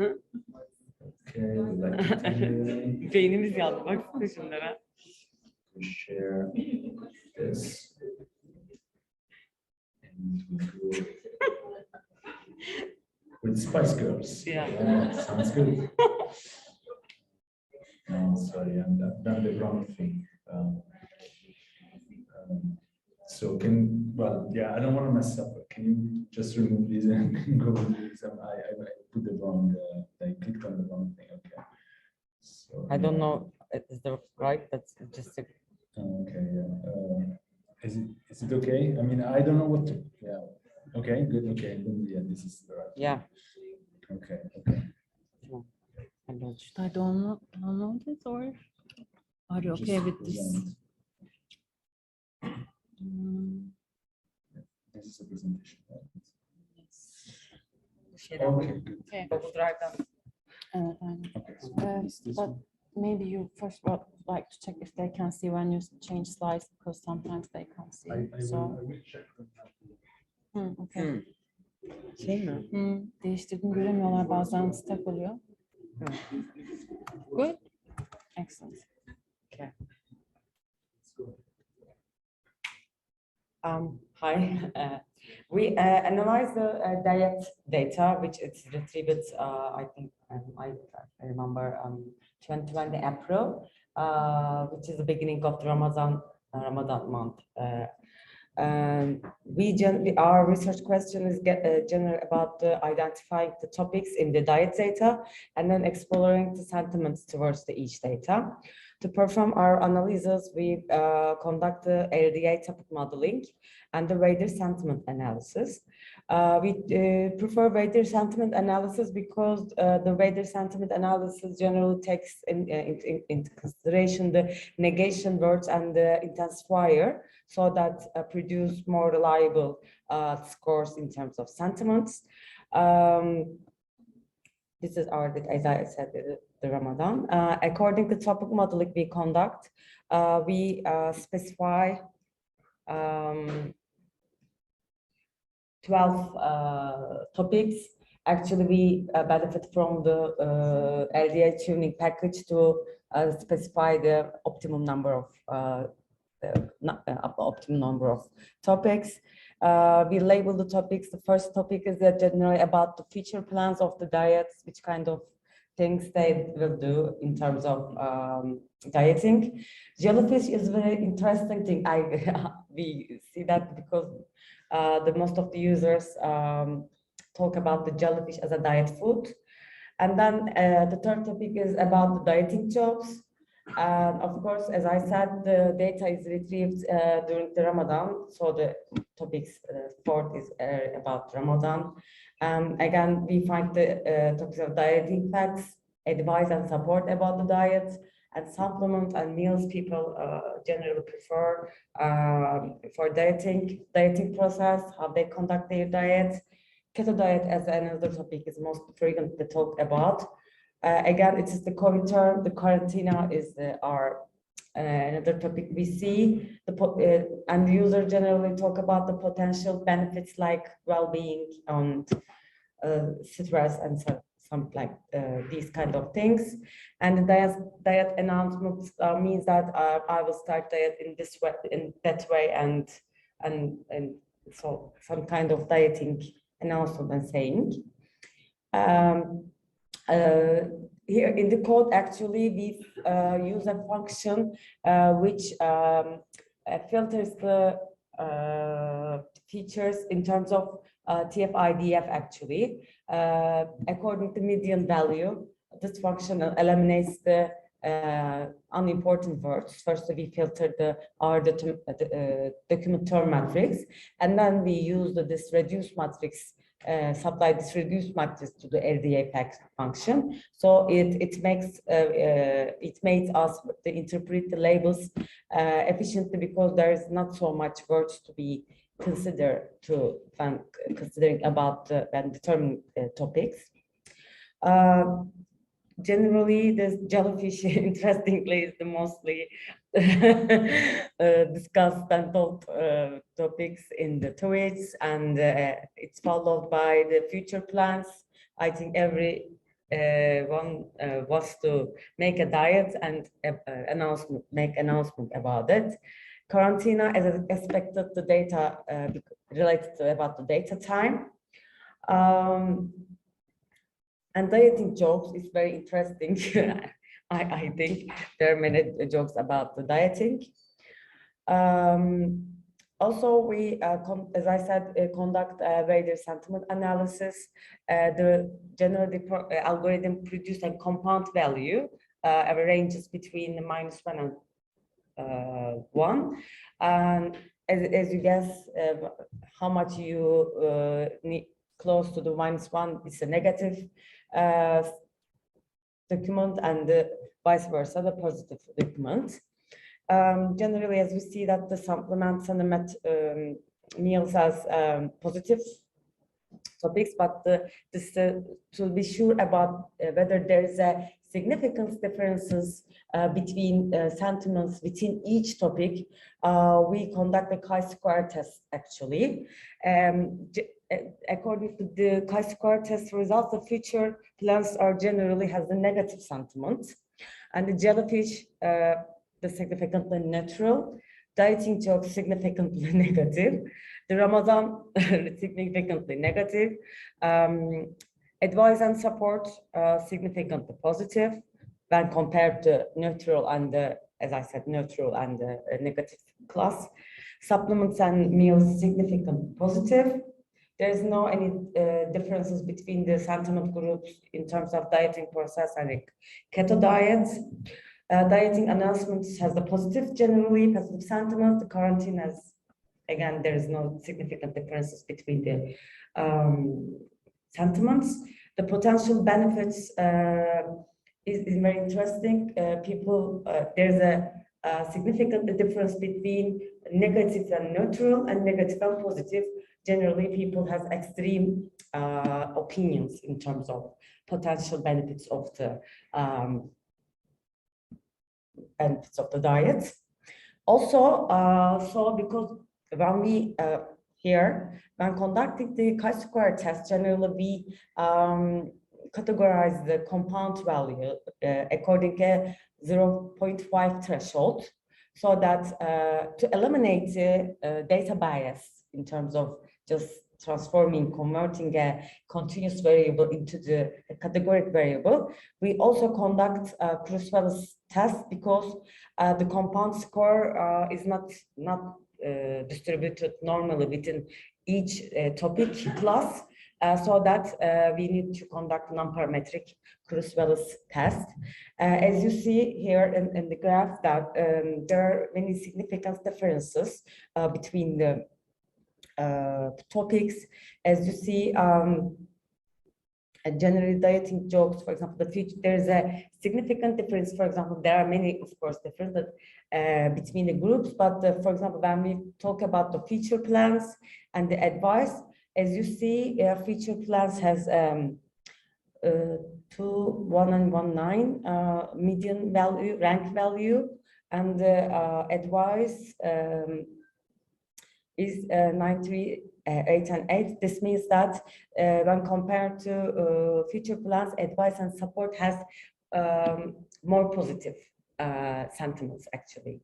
okay, we like to Beynimiz yandı. Baksana şunlara. share this. And we go with Spice Girls. Yeah. Sounds good. No, sorry, I've done the wrong thing. So yeah, I don't want to mess up. Can you just remove these and go with some? I put the wrong. I clicked on the wrong thing. Okay. So I don't know. Is the right? That's just a. Okay. Yeah. Is it okay? I mean, I don't know what to. Yeah. Okay. Good. Okay. Then, yeah, this is the right. Yeah. Okay. Okay. Should I download it, or are you okay Just with this? present. This is a presentation. Right? Okay. Good. Okay. Google Drive'dan. Evet, aynen. Okay. So it's this But one. maybe you first would like to check if they can see when you change slides, because sometimes they can't see. So, okay. Şey mi? Değiştirdim, göremiyorlar, bazen stuck oluyor. Good. Excellent. Hi. We analyze the diet data, which is retrieved, I think, I remember 2020 April, which is the beginning of the Ramadan month. Our research question is general about identifying the topics in the diet data and then exploring the sentiments towards each data. To perform our analysis, we conduct the LDA topic modeling and the rater sentiment analysis. We prefer rater sentiment analysis because the rater sentiment analysis generally takes into consideration the negation words and the intensifier, so that produce more reliable scores in terms of sentiments. This is our, as I said, the Ramadan. According to topic modeling we conduct, we specify 12 topics. Actually, we benefit from the LDA tuning package to specify the optimum number of topics. We label the topics. The first topic is generally about the future plans of the diets, which kind of things they will do in terms of dieting. Jellyfish is a very interesting thing. We see that because the most of the users talk about the jellyfish as a diet food. And then the third topic is about the dieting jobs. Of course, as I said, the data is retrieved during the Ramadan. So the topics fourth is about Ramadan. Again, we find the topics of dieting facts, advice and support about the diet, and supplements and meals people generally prefer for dieting process, how they conduct their diet. Keto diet as another topic is most frequently talked about. Again, it is the COVID term. The quarantine is our another topic we see. And the user generally talk about the potential benefits like well-being and stress and some like these kind of things. And the diet announcements means that I will start diet in this way, in that way, and so some kind of dieting announcement and saying. Here in the code, actually, we use a function which filters the features in terms of TF-IDF, actually. According to median value, this function eliminates the unimportant words. First, we filter our document term matrix, and then we use this reduced matrix, supply this reduced matrix to the LDA function. So it makes us to interpret the labels efficiently, because there is not so much words to be considered when considering about and determining topics. Generally, this jellyfish, interestingly, is the mostly discussed and taught topics in the tweets, and it's followed by the future plans. I think every one was to make a diet and make announcement about it. Quarantine, as expected, the data related to about the data time. And dieting jokes is very interesting. I think there are many jokes about the dieting. Also, we, as I said, conduct a rater sentiment analysis. The general algorithm produces a compound value ranges between the -1 and 1. And as you guess, how much you need close to the -1, it's a negative document, and vice versa, the positive document. Generally, as we see that the supplements and the meals as positive topics, but to be sure about whether there is a significant differences between sentiments within each topic, we conduct the chi-square test actually. According to the chi-square test results, the future plans are generally has a negative sentiment, and the jellyfish, the significantly neutral, dieting jokes significantly negative, the Ramadan significantly negative, advice and support significantly positive when compared to neutral and as I said, neutral and negative class. Supplements and meals significantly positive. There is no any differences between the sentiment groups in terms of dieting process and keto diets. Dieting announcements has the positive, generally positive sentiment. The quarantine has, again, there is no significant differences between the sentiments. The potential benefits is very interesting. There's a significant difference between negative and neutral and negative and positive. Generally, people have extreme opinions in terms of potential benefits of the diet. Also, so because when we when conducting the chi-square test, generally we categorize the compound value according to 0.5 threshold, so that to eliminate data bias in terms of just converting a continuous variable into the categoric variable. We also conduct Kurzweil's test because the compound score is not distributed normally within each topic class, so that we need to conduct non-parametric Kurzweil's test. As you see here in the graph, that there are many significant differences between the topics. As you see, generally dieting jokes, for example, there's a significant difference. For example, there are many, of course, differences between the groups, but for example, when we talk about the feature plans and the advice, as you see, feature plans has 2,119 median value, rank value, and the advice is 938 and 8. This means that when compared to feature plans, advice and support has more positive sentiments, actually,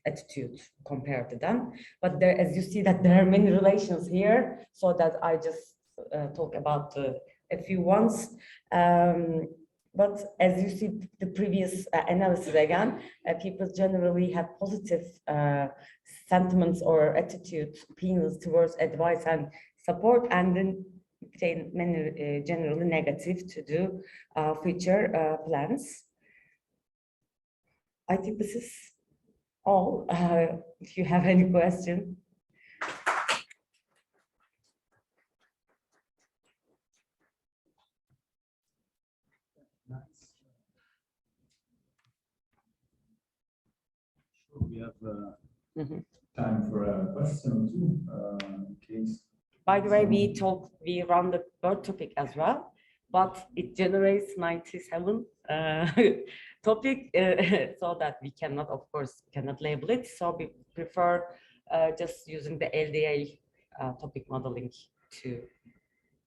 attitude compared to them. But there, as you see, that there are many relations here, so that I just talk about a few ones. But as you see the previous analysis again, people generally have positive sentiments or attitudes, opinions towards advice and support, and then many generally negative to do future plans. I think this is all. If you have any question. We have time for a question or two, in case. By the way, we run the bird topic as well, but it generates 97 topic, so that we cannot, of course, label it. So we prefer just using the LDA topic modeling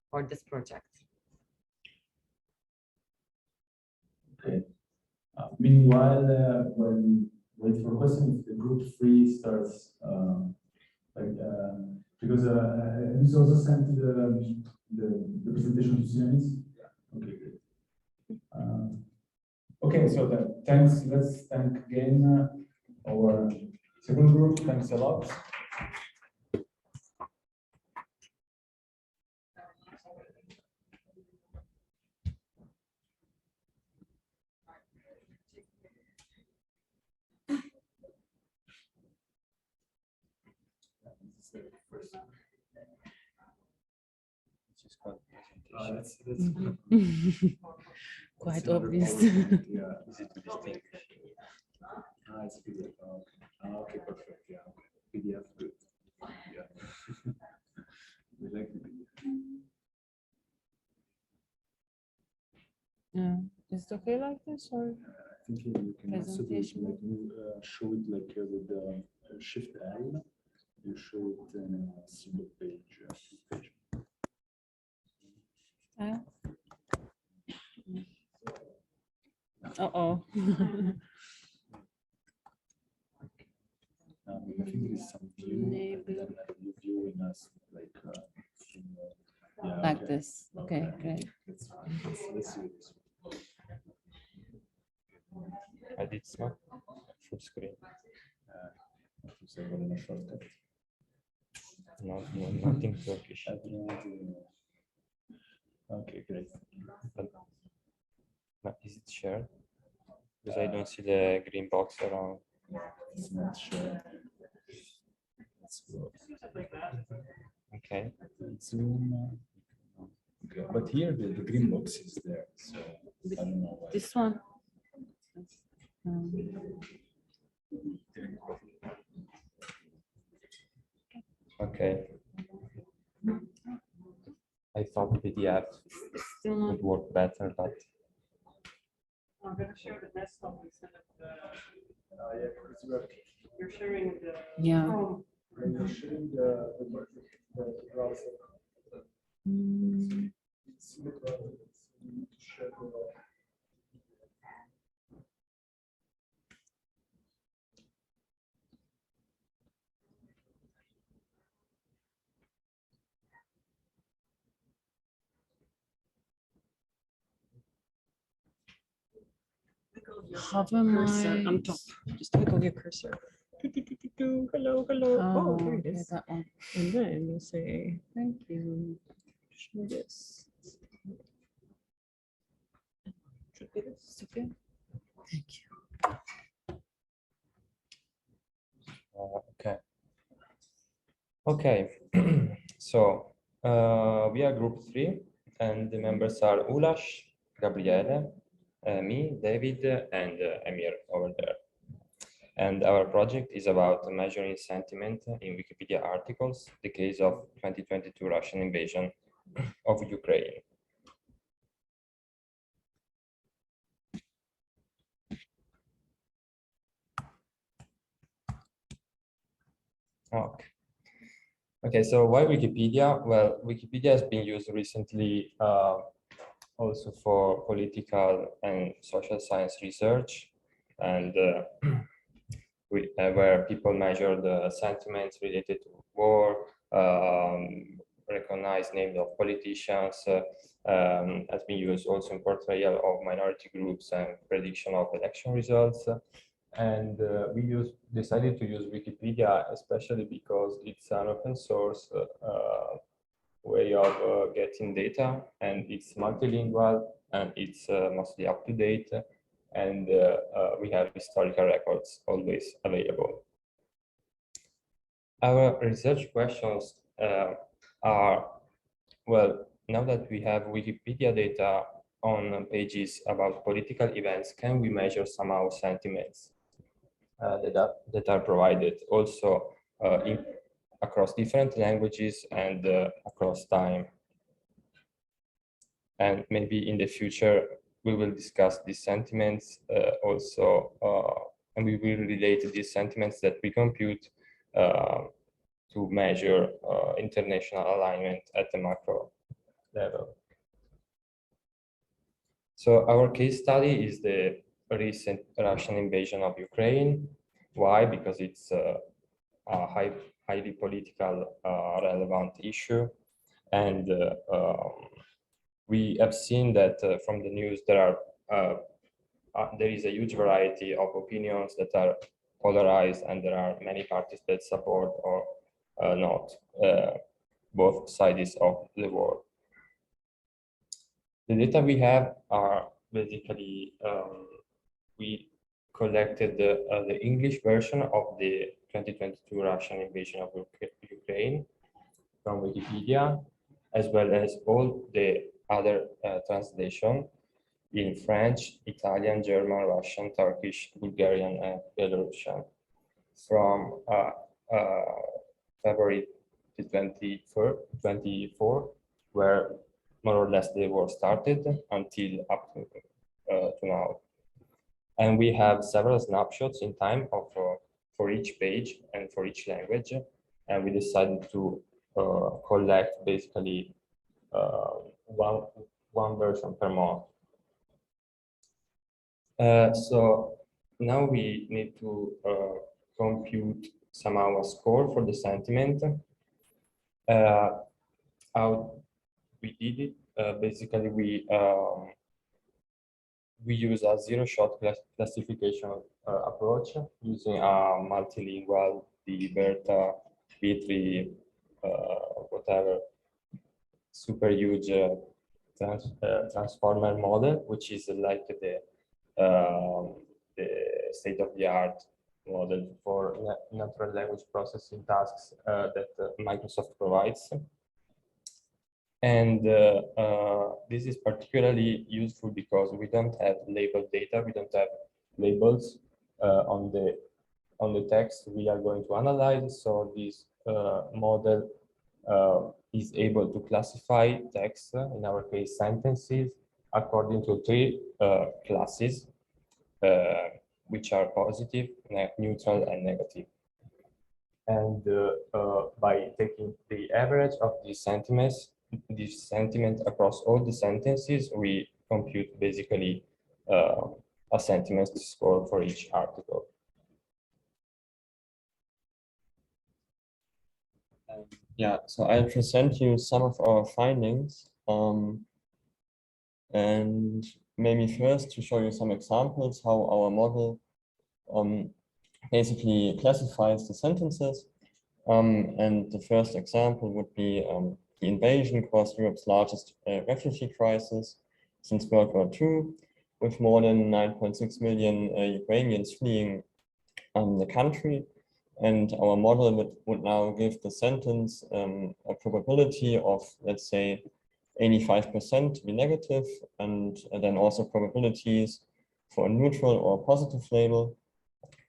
for this project. Okay. Meanwhile, when we wait for questions, if the group 3 starts, because he's also sent the presentation to students. Okay, great. Okay, so thanks. Let's thank again our second group. Thanks a lot. That's Quite another obvious. PowerPoint, yeah. Easy to distinguish. It's PDF. Okay. Okay, perfect. Yeah. Okay. PDF, good. Yeah. We like the PDF. Yeah, it's It's okay like this or? I think you can also do it Presentation. like you show it like with the Shift L. You show it in a single page. Uh-oh. I think there is some view, and Maybe. then you viewing us like yeah, Like okay. this. Okay, great. That's fine. Let's see this. I did smart full screen. To say what in a shortcut. Nothing Turkish. I don't want to- Okay, great. But is it shared? Because I don't see the green box around. It's not sure. Let's go. Okay. Zoom. Okay, but here the green box is there, so I don't know why. This one. Um, Okay. I thought PDF Still not. would work better, but I'm gonna share the desktop instead of the, Yeah, it's working. you're sharing the Yeah. Chrome. You're sharing the browser. Mm, It's in the browser, so we need to share the. Have a Cursor on mind. top. Just toggle your cursor. Hello, hello. Oh, there it Okay, is. that one. And then you'll say, thank you. Show this. Should be this. It's okay. Thank you. okay. Okay. So we are group 3, and the members are Ulash, Gabriele, me, David, and Emir over there. And our project is about measuring sentiment in Wikipedia articles, the case of 2022 Russian invasion of Ukraine. Okay. Okay, so why Wikipedia? Well, Wikipedia has been used recently also for political and social science research, and where people measure the sentiments related to war, recognize names of politicians, has been used also in portrayal of minority groups and prediction of election results. And we decided to use Wikipedia, especially because it's an open source way of getting data, and it's multilingual, and it's mostly up to date, and we have historical records always available. Our research questions are, well, now that we have Wikipedia data on pages about political events, can we measure somehow sentiments that are provided also across different languages and across time? And maybe in the future, we will discuss these sentiments also, and we will relate these sentiments that we compute to measure international alignment at the macro level. So our case study is the recent Russian invasion of Ukraine. Why? Because it's a highly political relevant issue, and we have seen that from the news there is a huge variety of opinions that are polarized, and there are many parties that support or not both sides of the war. The data we have are basically we collected the English version of the 2022 Russian invasion of Ukraine from Wikipedia, as well as all the other translation in French, Italian, German, Russian, Turkish, Bulgarian, and Belarusian from February 24, where more or less the war started, until up to to now. And we have several snapshots in time of for each page and for each language. And we decided to collect basically one version per month. So now we need to compute somehow a score for the sentiment. How we did it? Basically, we use a zero-shot classification approach using a multilingual dBERT, B3, whatever, super huge transformer model, which is like the state-of-the-art model for natural language processing tasks that Microsoft provides. And this is particularly useful because we don't have labeled data, we don't have labels on the text we are going to analyze. So this model is able to classify text, in our case sentences, according to three classes, which are positive, neutral, and negative. And by taking the average of these sentiments, this sentiment across all the sentences, we compute basically a sentiment score for each article. Yeah, so I'll present you some of our findings, and maybe first to show you some examples how our model basically classifies the sentences. And the first example would be the invasion caused Europe's largest refugee crisis since World War II, with more than 9.6 million Ukrainians fleeing the country. And our model would now give the sentence a probability of, let's say, 85% to be negative, and then also probabilities for a neutral or positive label.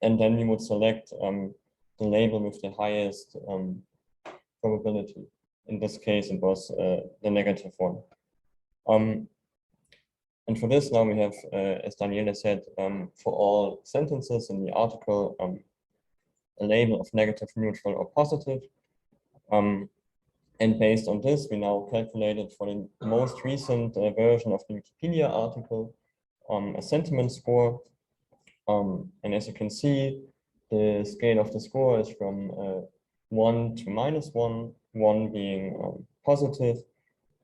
And then we would select the label with the highest probability. In this case, it was the negative one. And for this, now we have, as Daniela said, for all sentences in the article, a label of negative, neutral, or positive. And based on this, we now calculated for the most recent version of the Wikipedia article a sentiment score. And as you can see, the scale of the score is from 1 to -1, 1 being positive,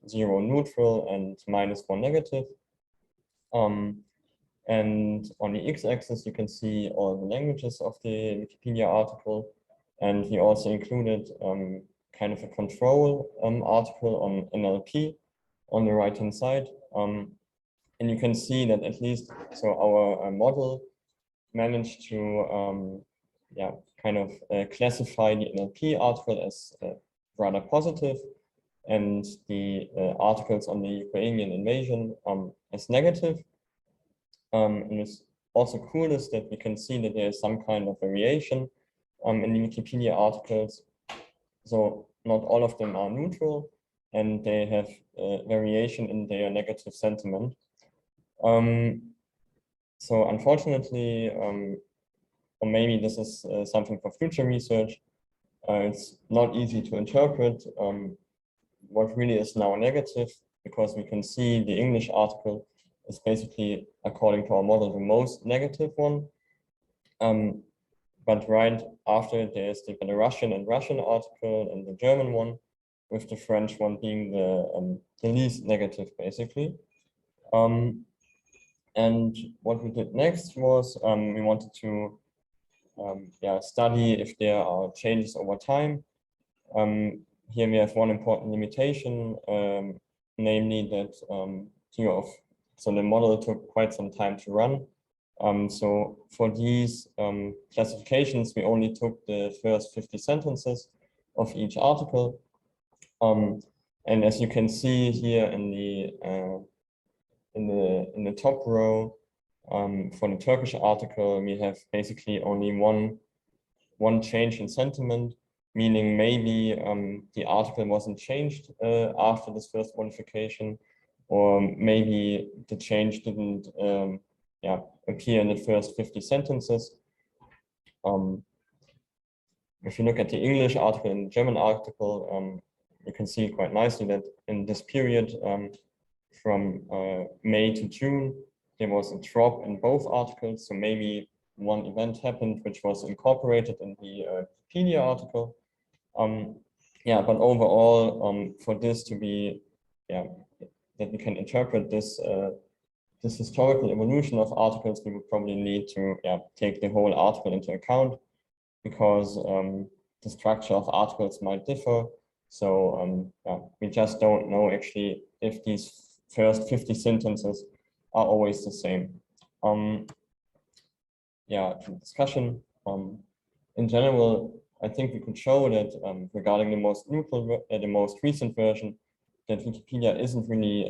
0 neutral, and -1 negative. And on the x-axis, you can see all the languages of the Wikipedia article. And we also included kind of a control article on NLP on the right-hand side. And you can see that at least, so our model managed to kind of classify the NLP article as rather positive, and the articles on the Ukrainian invasion as negative. And what's also cool is that we can see that there is some kind of variation in the Wikipedia articles. So not all of them are neutral, and they have variation in their negative sentiment. So unfortunately, or maybe this is something for future research, it's not easy to interpret what really is now negative, because we can see the English article is basically, according to our model, the most negative one. But right after, there's the Belarusian and Russian article and the German one, with the French one being the least negative, basically. And what we did next was we wanted to study if there are changes over time. Here we have one important limitation, namely that so the model took quite some time to run. So for these classifications, we only took the first 50 sentences of each article. And as you can see here in the top row, for the Turkish article, we have basically only one change in sentiment, meaning maybe the article wasn't changed after this first modification, or maybe the change didn't yeah, appear in the first 50 sentences. If you look at the English article and the German article, you can see quite nicely that in this period from May to June, there was a drop in both articles. So maybe one event happened which was incorporated in the Wikipedia article. Yeah, but overall, for this to be, yeah, that we can interpret this this historical evolution of articles, we would probably need to take the whole article into account, because the structure of articles might differ. So we just don't know actually if these first 50 sentences are always the same. Yeah, discussion. In general, I think we could show that regarding the most neutral, the most recent version, that Wikipedia isn't really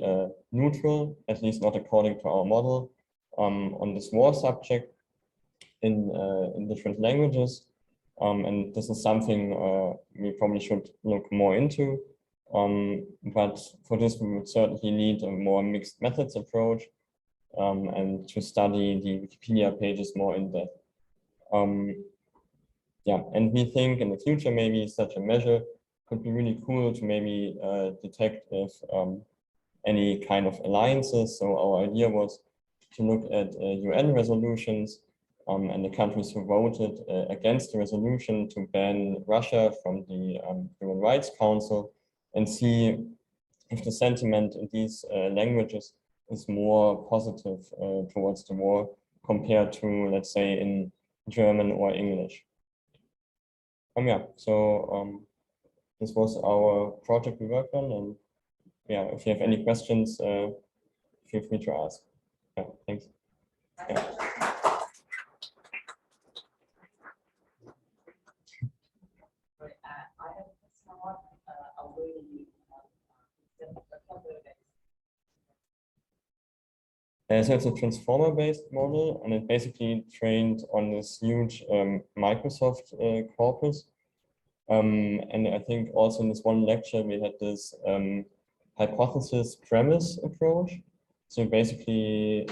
neutral, at least not according to our model, on this war subject in different languages. And this is something we probably should look more into. But for this, we would certainly need a more mixed methods approach and to study the Wikipedia pages more in depth. Yeah, and we think in the future, maybe such a measure could be really cool to maybe detect if any kind of alliances. So our idea was to look at UN resolutions and the countries who voted against the resolution to ban Russia from the Human Rights Council, and see if the sentiment in these languages is more positive towards the war compared to, let's say, in German or English. Yeah, so this was our project we worked on, and yeah, if you have any questions, feel free to ask. Yeah, thanks. Yeah. So it's a transformer-based model, and it basically trained on this huge Microsoft corpus. And I think also in this one lecture, we had this hypothesis premise approach. So basically,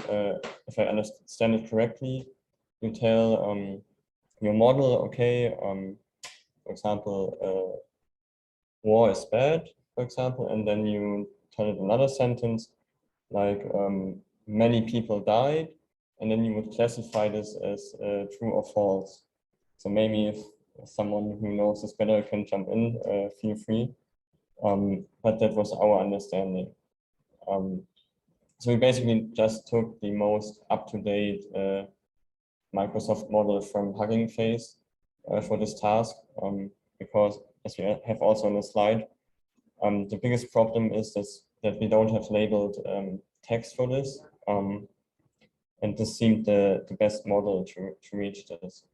if I understand it correctly, you tell your model, okay, for example, war is bad, for example, and then you tell it another sentence like many people died, and then you would classify this as true or false. So maybe if someone who knows this better can jump in, feel free. But that was our understanding. So we basically just took the most up-to-date Microsoft model from Hugging Face for this task, because as we have also on the slide, the biggest problem is that we don't have labeled text for this. And this seemed the best model to reach this.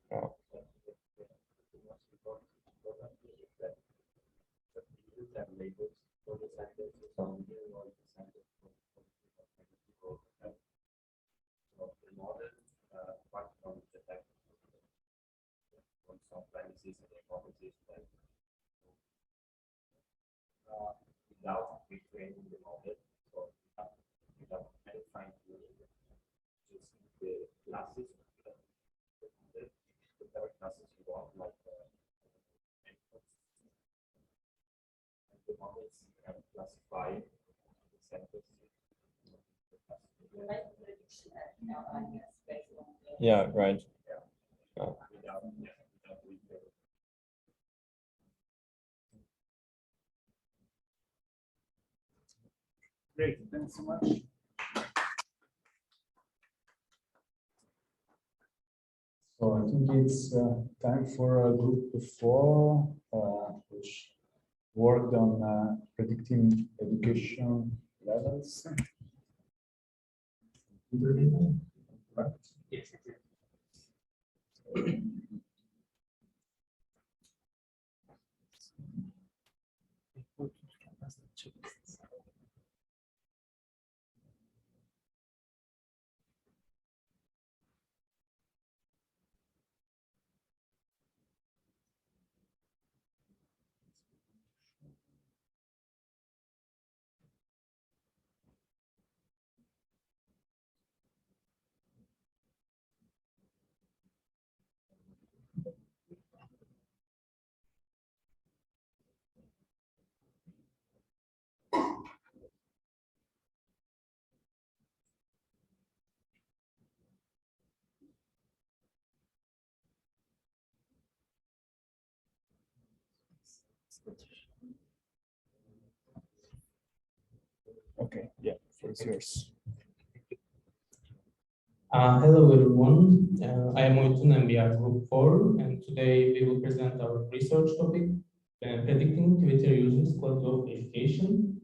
Without retraining the model, or without fine tuning, just the classes, whatever classes you want, like and the models can classify the sentences. Yeah, right. Great, thanks so much. So I think it's time for group 4, which worked on predicting education levels. Right. Yes. Okay, yeah, floor is yours. Hello everyone, I am Oytun and we are group 4, and today we will present our research topic, predicting Twitter users' quality of education.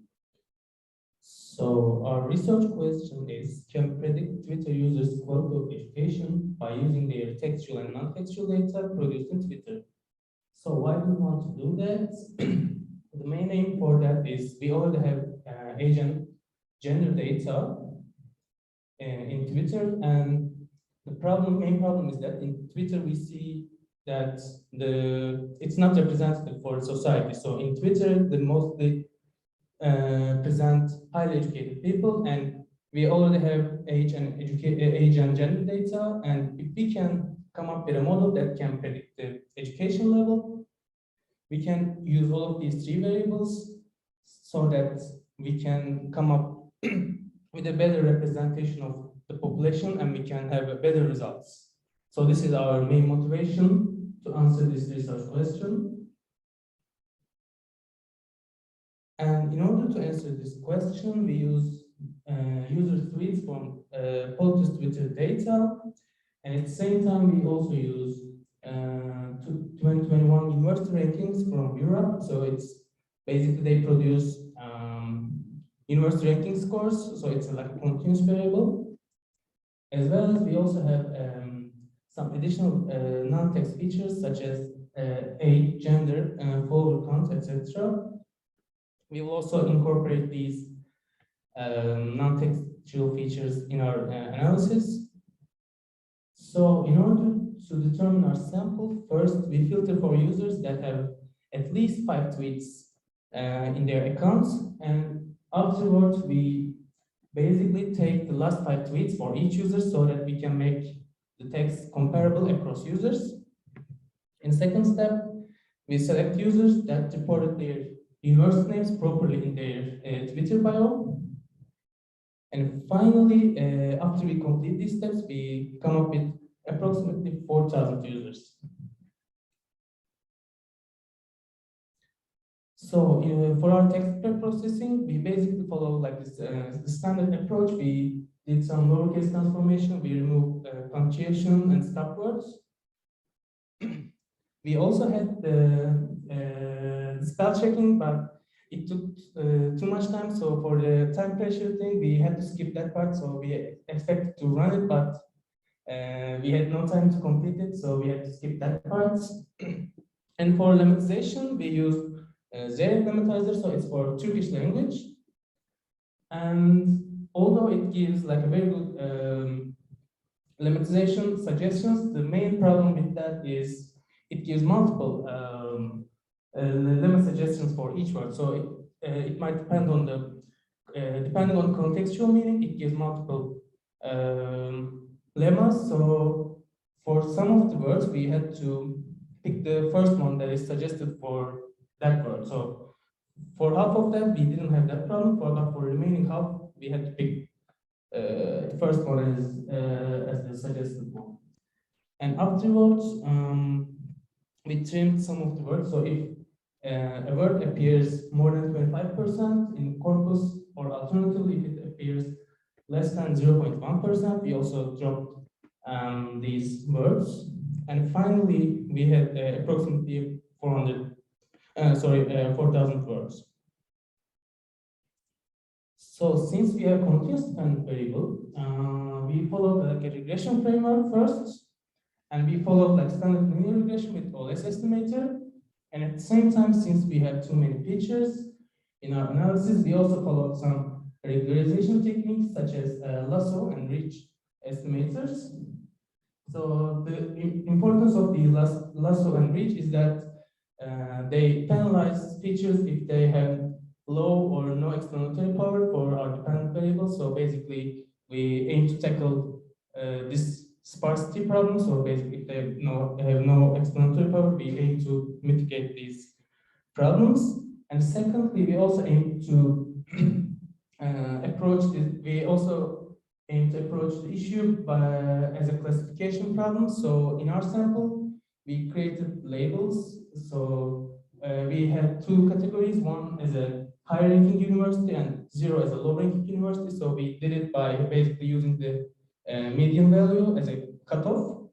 So our research question is, can predict Twitter users' quality of education by using their textual and non-textual data produced in Twitter. So why do we want to do that? The main aim for that is we already have age and gender data in Twitter, and the main problem is that in Twitter we see that it's not representative for society. So in Twitter, they mostly present highly educated people, and we already have age and gender data. And if we can come up with a model that can predict the education level, we can use all of these 3 variables so that we can come up with a better representation of the population, and we can have better results. So this is our main motivation to answer this research question. And in order to answer this question, we use user tweets from POTUS Twitter data, and at the same time, we also use 2021 university rankings from Europe. So it's basically they produce university ranking scores, so it's like a continuous variable. As well as we also have some additional non-text features such as age, gender, follower count, etc. We will also incorporate these non-textual features in our analysis. So in order to determine our sample, first we filter for users that have at least 5 tweets in their accounts, and afterwards we basically take the last 5 tweets for each user so that we can make the text comparable across users. In second step, we select users that reported their university names properly in their Twitter bio. And finally, after we complete these steps, we come up with approximately 4,000 users. So for our text processing, we basically follow like this the standard approach. We did some lowercase transformation. We removed punctuation and stop words. We also had the spell checking, but it took too much time. So for the time pressure thing, we had to skip that part. So we expected to run it, but we had no time to complete it. So we had to skip that part. And for lemmatization, we used Zeyrek lemmatizer, so it's for Turkish language. And although it gives like a very good lemmatization suggestions, the main problem with that is it gives multiple lemma suggestions for each word. So it might depend on the depending on contextual meaning, it gives multiple lemmas. So for some of the words, we had to pick the first one that is suggested for that word. So for half of that, we didn't have that problem. For remaining half, we had to pick the first one as the suggested one. And afterwards, we trimmed some of the words. So if a word appears more than 25% in corpus, or alternatively, if it appears less than 0.1%, we also dropped these words. And finally, we had approximately 4,000 words. So since we have continuous dependent variable, we followed like a regression framework first, and we followed like standard linear regression with OLS estimator. And at the same time, since we have too many features in our analysis, we also followed some regularization techniques such as lasso and reach estimators. So the importance of these lasso and reach is that they penalize features if they have low or no explanatory power for our dependent variables. So basically, we aim to tackle this sparsity problem. So basically, if they have no explanatory power, we aim to mitigate these problems. And secondly, we also aim to approach this. We also aim to approach the issue as a classification problem. So in our sample, we created labels. So we have two categories. One is a high-ranking university and 0 as a low-ranking university. So we did it by basically using the median value as a cutoff.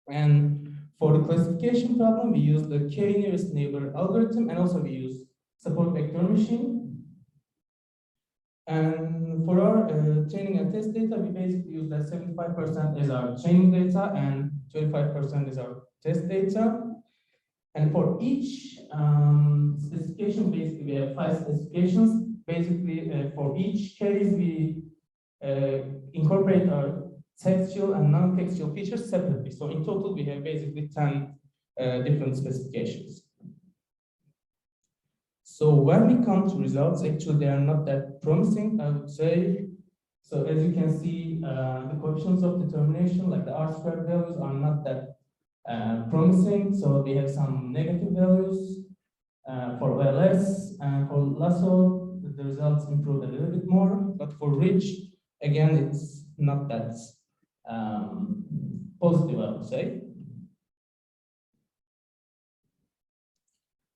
And for the classification problem, we use the k-nearest neighbor algorithm, and also we use support vector machine. And for our training and test data, we basically use that 75% as our training data and 25% is our test data. And for each specification, basically we have 5 specifications. Basically, for each case, we incorporate our textual and non-textual features separately. So in total, we have basically 10 different specifications. So when we come to results, actually they are not that promising, I would say. So as you can see, the coefficients of determination, like the R-squared values, are not that promising. So we have some negative values for OLS, and for Lasso, the results improve a little bit more. But for Ridge, again, it's not that positive, I would say.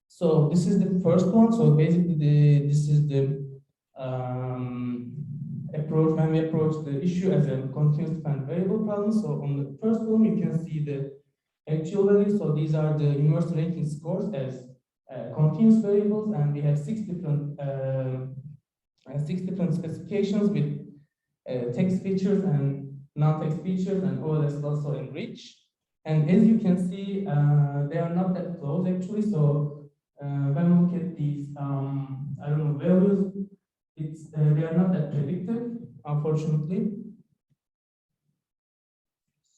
So this is the first one. So basically, this is the approach when we approach the issue as a continuous dependent variable problem. So on the first one, you can see the actual values. So these are the universal ranking scores as continuous variables, and we have 6 different specifications with text features and non-text features, and OLS also in Ridge. And as you can see, they are not that close actually. So when we look at these, I don't know, values, they are not that predictive, unfortunately.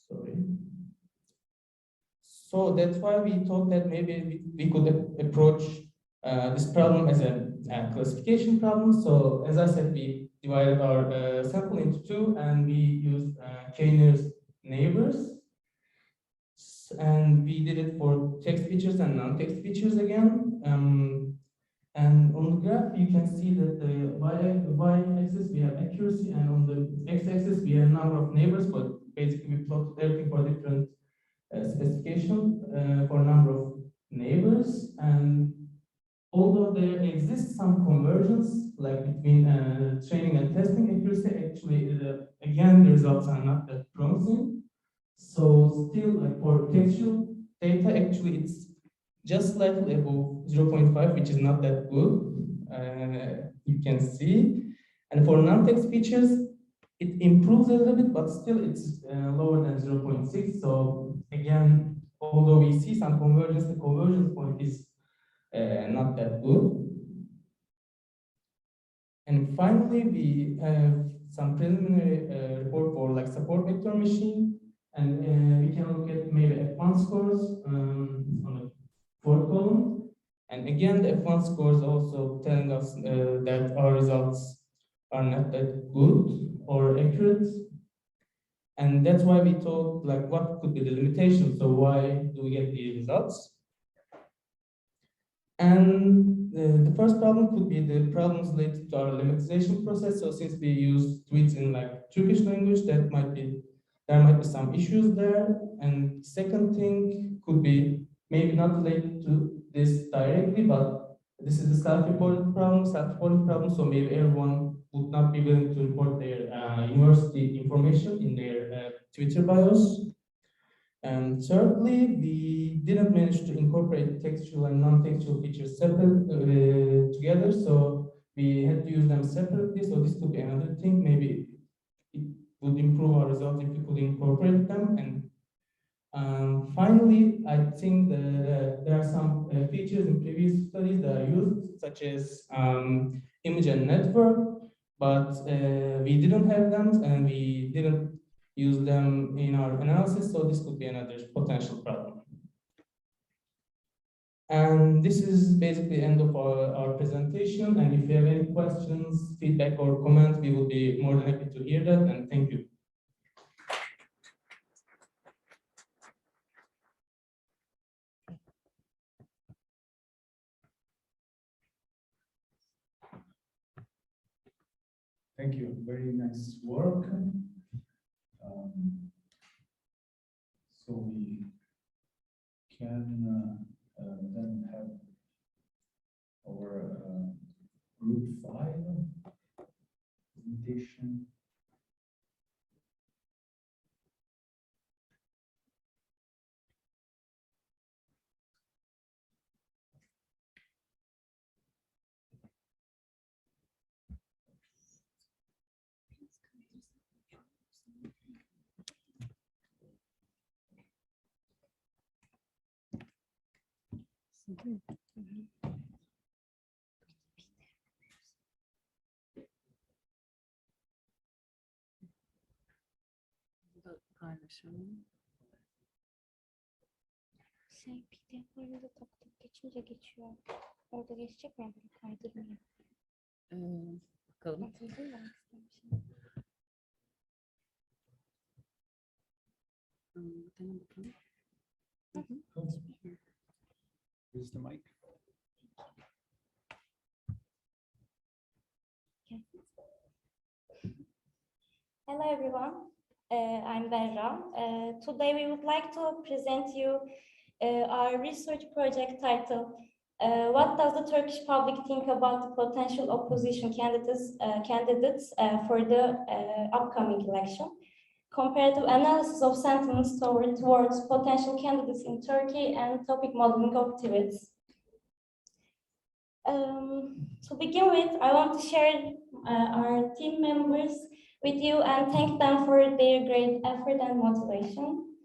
Sorry. So that's why we thought that maybe we could approach this problem as a classification problem. So as I said, we divided our sample into 2, and we used k-nearest neighbors. And we did it for text features and non-text features again. And on the graph, you can see that the y-axis we have accuracy, and on the x-axis we have number of neighbors. But basically, we plot everything for different specification for number of neighbors. And although there exists some convergence, like between training and testing accuracy, actually, again, the results are not that promising. So still, like for textual data, actually, it's just slightly above 0.5, which is not that good. You can see. And for non-text features, it improves a little bit, but still it's lower than 0.6. So again, although we see some convergence, the convergence point is not that good. And finally, we have some preliminary report for like support vector machine, and we can look at maybe F1 scores on the 4th column. And again, the F1 scores also telling us that our results are not that good or accurate. And that's why we thought, like, what could be the limitation? So why do we get these results? And the first problem could be the problems related to our lemmatization process. So since we use tweets in like Turkish language, there might be some issues there. And second thing could be maybe not related to this directly, but this is a self-reported problem. So maybe everyone would not be willing to report their university information in their Twitter bios. And thirdly, we didn't manage to incorporate textual and non-textual features together. So we had to use them separately. So this could be another thing. Maybe it would improve our results if we could incorporate them. And finally, I think that there are some features in previous studies that are used, such as image and network, but we didn't have them and we didn't use them in our analysis. So this could be another potential problem. And this is basically the end of our presentation. And if you have any questions, feedback, or comments, we will be more than happy to hear that. And thank you. Thank you. Very nice work. So we can then have application. Paylaşalım. PDF'leri de tak tak geçince geçiyor. Orada geçecek mi? Böyle kaydırmayayım. Bakalım. Nasıl değil mi? İstemişim. Dene bakalım. Use the mic. Hello everyone, I'm Berra. Today we would like to present you our research project titled What does the Turkish public think about the potential opposition candidates for the upcoming election? Comparative analysis of sentiments towards potential candidates in Turkey and topic modeling of tweets. To begin with, I want to share our team members with you and thank them for their great effort and motivation.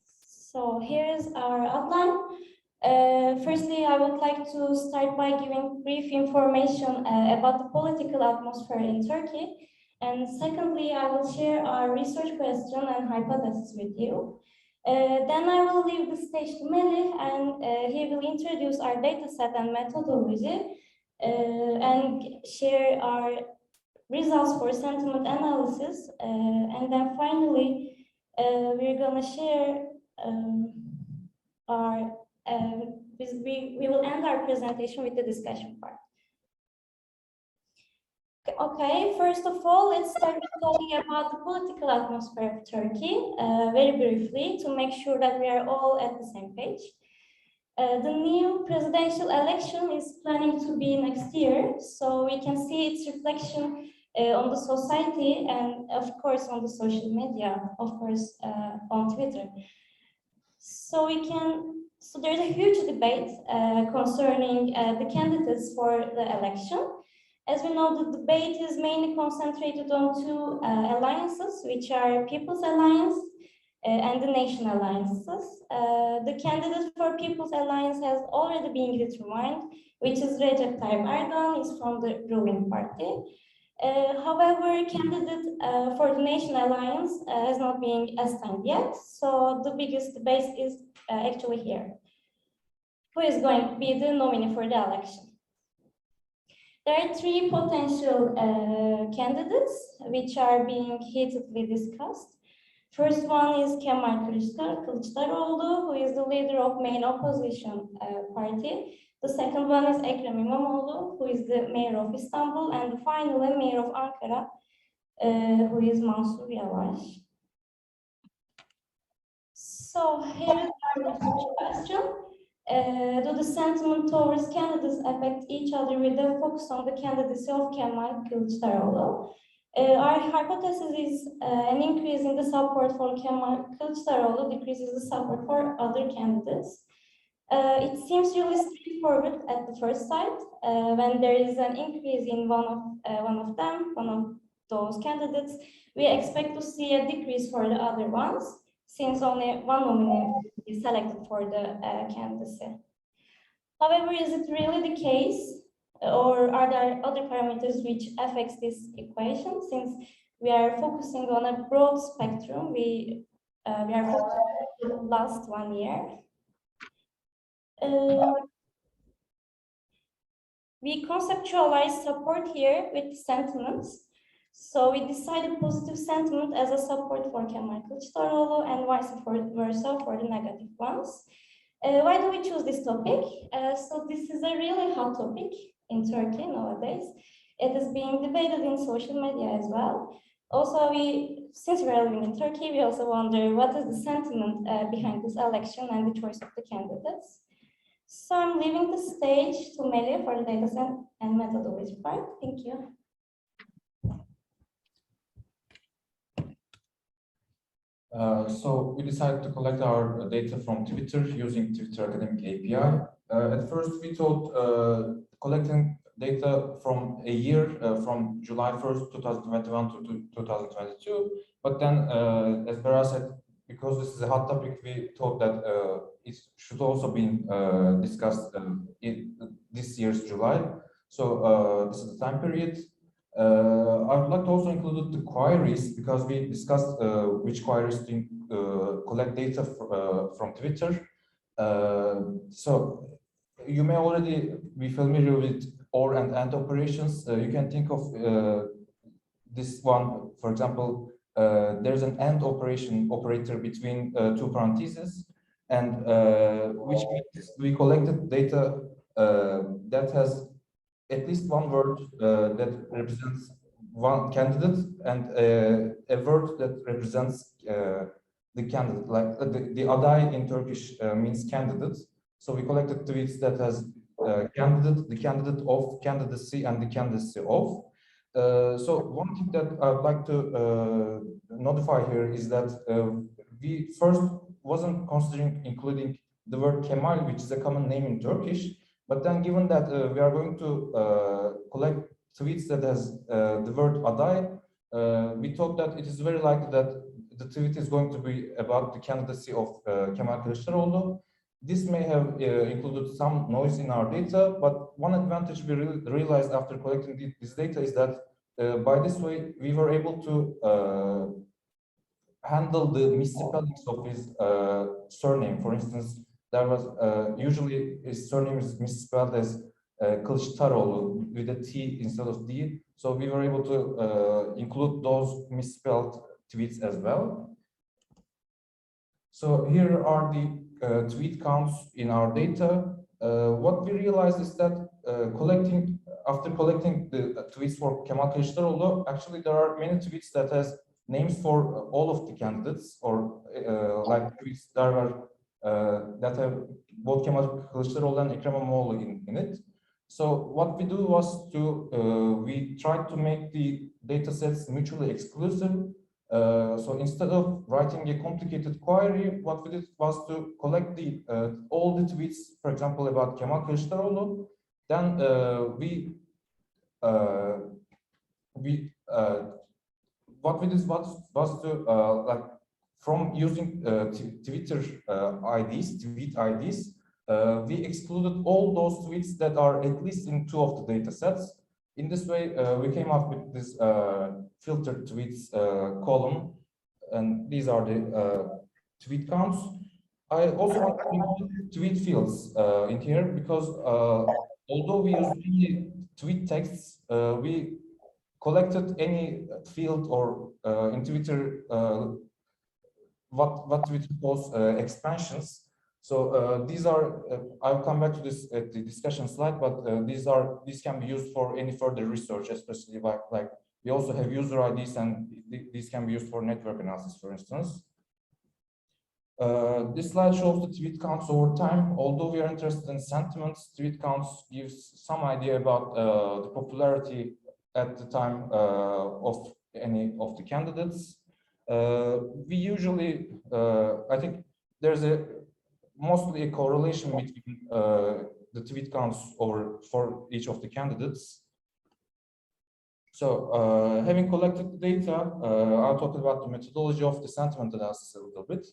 So here's our outline. Firstly, I would like to start by giving brief information about the political atmosphere in Turkey. And secondly, I will share our research question and hypothesis with you. Then I will leave the stage to Melih, and he will introduce our data set and methodology and share our results for sentiment analysis. And then finally, we're gonna share we will end our presentation with the discussion part. Okay, first of all, let's start talking about the political atmosphere of Turkey very briefly to make sure that we are all at the same page. The new presidential election is planning to be next year, so we can see its reflection on the society and of course on the social media, of course on Twitter. So there's a huge debate concerning the candidates for the election. As we know, the debate is mainly concentrated on two alliances, which are People's Alliance and the Nation Alliances. The candidate for People's Alliance has already been determined, which is Recep Tayyip Erdogan, is from the ruling party. However, candidate for the Nation Alliance has not been assigned yet, so the biggest debate is actually here. Who is going to be the nominee for the election? There are three potential candidates which are being heatedly discussed. First one is Kemal Kılıçdaroğlu, who is the leader of main opposition party. The second one is Ekrem İmamoğlu, who is the mayor of Istanbul, and finally mayor of Ankara, who is Mansur Yavaş. So here is our first question. Do the sentiment towards candidates affect each other with a focus on the candidacy of Kemal Kılıçdaroğlu? Our hypothesis is an increase in the support for Kemal Kılıçdaroğlu decreases the support for other candidates. It seems really straightforward at the first sight. When there is an increase in one of those candidates, we expect to see a decrease for the other ones, since only one nominee is selected for the candidacy. However, is it really the case, or are there other parameters which affects this equation? Since we are focusing on a broad spectrum, we are focusing on the last 1 year. We conceptualize support here with sentiments. So we decided positive sentiment as a support for Kemal Kılıçdaroğlu and vice versa for the negative ones. Why do we choose this topic? So this is a really hot topic in Turkey nowadays. It is being debated in social media as well. Also, since we are living in Turkey, we also wonder what is the sentiment behind this election and the choice of the candidates. So I'm leaving the stage to Melih for the data set and methodology part. Thank you. So we decided to collect our data from Twitter using Twitter Academic API. At first, we thought collecting data from a year from July 1st, 2021 to 2022. But then, as Berat said, because this is a hot topic, we thought that it should also be discussed in this year's July. So this is the time period. I would like to also include the queries because we discussed which queries to collect data from Twitter. So you may already be familiar with OR and AND operations. You can think of this one, for example, there's an AND operator between two parentheses, and which means we collected data that has at least one word that represents one candidate and a word that represents the candidate, like the aday in Turkish means candidate. So we collected tweets that has candidate, the candidate of, candidacy, and the candidacy of. So one thing that I'd like to notify here is that we first wasn't considering including the word Kemal, which is a common name in Turkish. But then given that we are going to collect tweets that has the word aday, we thought that it is very likely that the tweet is going to be about the candidacy of Kemal Kılıçdaroğlu. This may have included some noise in our data, but one advantage we realized after collecting this data is that by this way, we were able to handle the misspellings of his surname. For instance, there was usually his surname is misspelled as Kılıçdaroğlu with a T instead of D. So we were able to include those misspelled tweets as well. So here are the tweet counts in our data. What we realized is that after collecting the tweets for Kemal Kılıçdaroğlu, actually there are many tweets that has names for all of the candidates, or like tweets that have both Kemal Kılıçdaroğlu and Ekrem İmamoğlu in it. So what we do was we tried to make the data sets mutually exclusive. So instead of writing a complicated query, what we did was to collect all the tweets, for example, about Kemal Kılıçdaroğlu. Then what we did was to like from using Twitter tweet IDs, we excluded all those tweets that are at least in 2 of the data sets. In this way, we came up with this filtered tweets column, and these are the tweet counts. I also want to include tweet fields in here because although we use only tweet texts, we collected any field or in Twitter what Twitter calls expansions. So these are, I'll come back to this at the discussion slide, but these can be used for any further research, especially like we also have user IDs, and these can be used for network analysis, for instance. This slide shows the tweet counts over time. Although we are interested in sentiments, tweet counts gives some idea about the popularity at the time of any of the candidates. We usually, I think there's mostly a correlation between the tweet counts for each of the candidates. So having collected the data, I'll talk about the methodology of the sentiment analysis a little bit.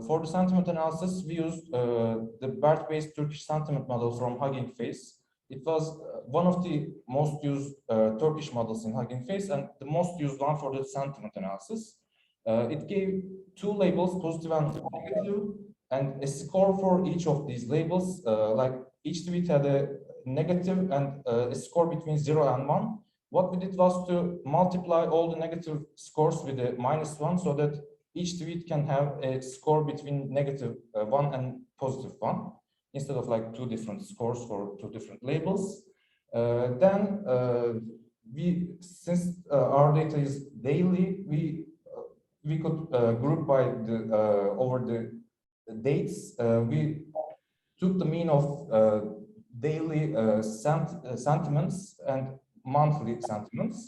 For the sentiment analysis, we used the BERT-based Turkish sentiment model from Hugging Face. It was one of the most used Turkish models in Hugging Face and the most used one for the sentiment analysis. It gave 2 labels, positive and negative, and a score for each of these labels. Like each tweet had a negative and a score between 0 and 1. What we did was to multiply all the negative scores with a -1 so that each tweet can have a score between -1 and +1, instead of like 2 different scores for 2 different labels. Then since our data is daily, we could group by over the dates. We took the mean of daily sentiments and monthly sentiments.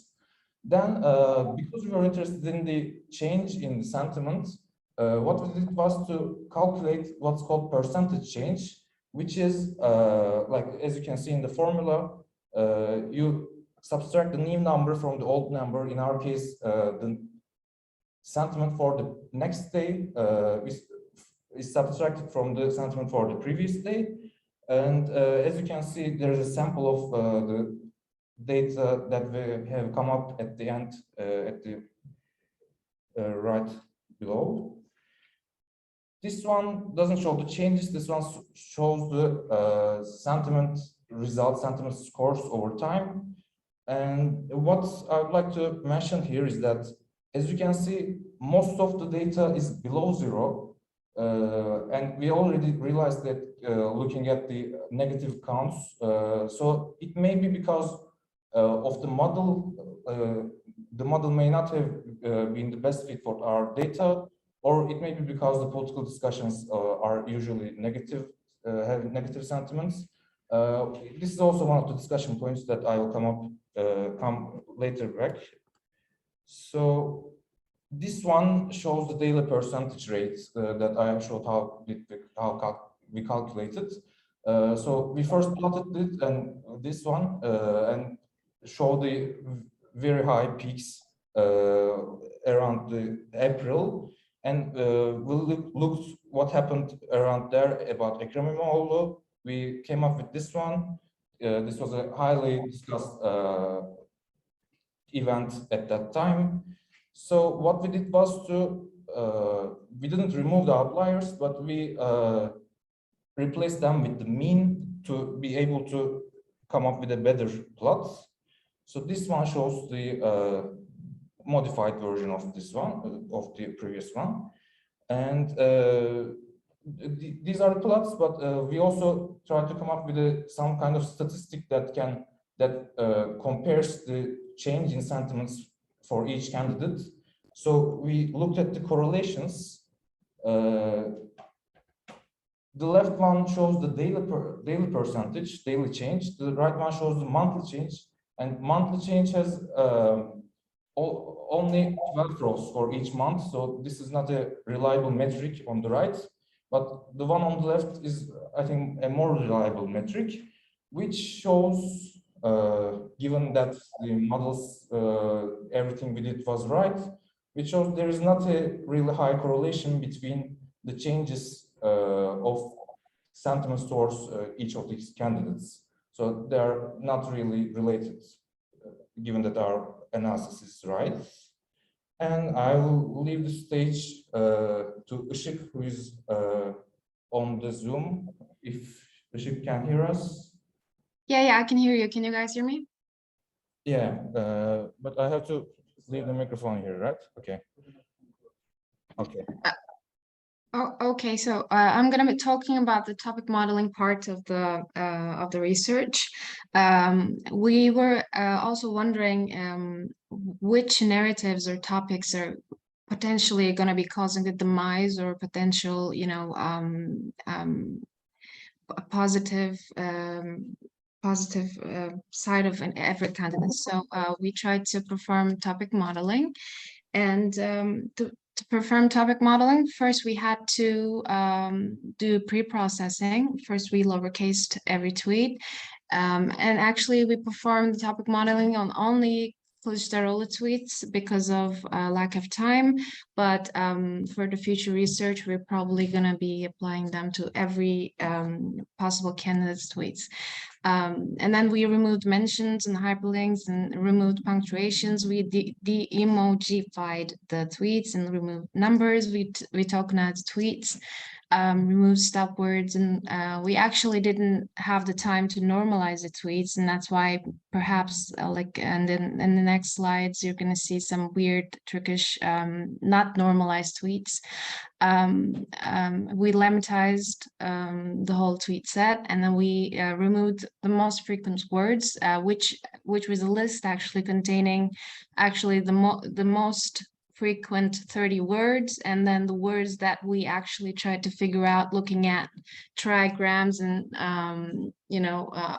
Then, because we were interested in the change in the sentiment, what we did was to calculate what's called percentage change, which is like, as you can see in the formula, you subtract the new number from the old number. In our case, the sentiment for the next day is subtracted from the sentiment for the previous day. And as you can see, there is a sample of the data that we have come up at the end, at the right below. This one doesn't show the changes. This one shows the sentiment results, sentiment scores over time. And what I would like to mention here is that, as you can see, most of the data is below zero. And we already realized that looking at the negative counts. So it may be because of the model. The model may not have been the best fit for our data, or it may be because the political discussions are usually negative, have negative sentiments. This is also one of the discussion points that I will come later back. So this one shows the daily percentage rates that I showed how we calculated. So we first plotted it and this one and show the very high peaks around the April, and we'll look what happened around there about Ekrem İmamoğlu. We came up with this one. This was a highly discussed event at that time. So what we did was to, we didn't remove the outliers, but we replaced them with the mean to be able to come up with a better plot. So this one shows the modified version of this one, of the previous one. And these are the plots, but we also try to come up with some kind of statistic that compares the change in sentiments for each candidate. So we looked at the correlations. The left one shows the daily percentage, daily change. The right one shows the monthly change, and monthly change has only 12 rows for each month. So this is not a reliable metric on the right, but the one on the left is, I think, a more reliable metric, which shows, given that the models, everything we did was right, which shows there is not a really high correlation between the changes of sentiments towards each of these candidates. So they are not really related, given that our analysis is right. And I will leave the stage to Işık, who is on the Zoom. If Işık can hear us. Yeah, I can hear you. Can you guys hear me? Yeah, but I have to leave the microphone here, right? Okay. Okay. Okay. So I'm going to be talking about the topic modeling part of the research. We were also wondering which narratives or topics are potentially going to be causing the demise or potential, positive side of every candidate. So we tried to perform topic modeling, and to perform topic modeling, first we had to do pre-processing. First we lowercased every tweet, and actually we performed the topic modeling on only Kılıçdaroğlu tweets because of lack of time, but for the future research, we're probably going to be applying them to every possible candidate's tweets. And then we removed mentions and hyperlinks and removed punctuations. We de-emojified the tweets and removed numbers. We tokenized tweets, removed stop words, and we actually didn't have the time to normalize the tweets, and that's why perhaps and then in the next slides you're going to see some weird Turkish not normalized tweets. We lemmatized the whole tweet set, and then we removed the most frequent words, which was a list actually containing the most frequent 30 words, and then the words that we actually tried to figure out looking at trigrams and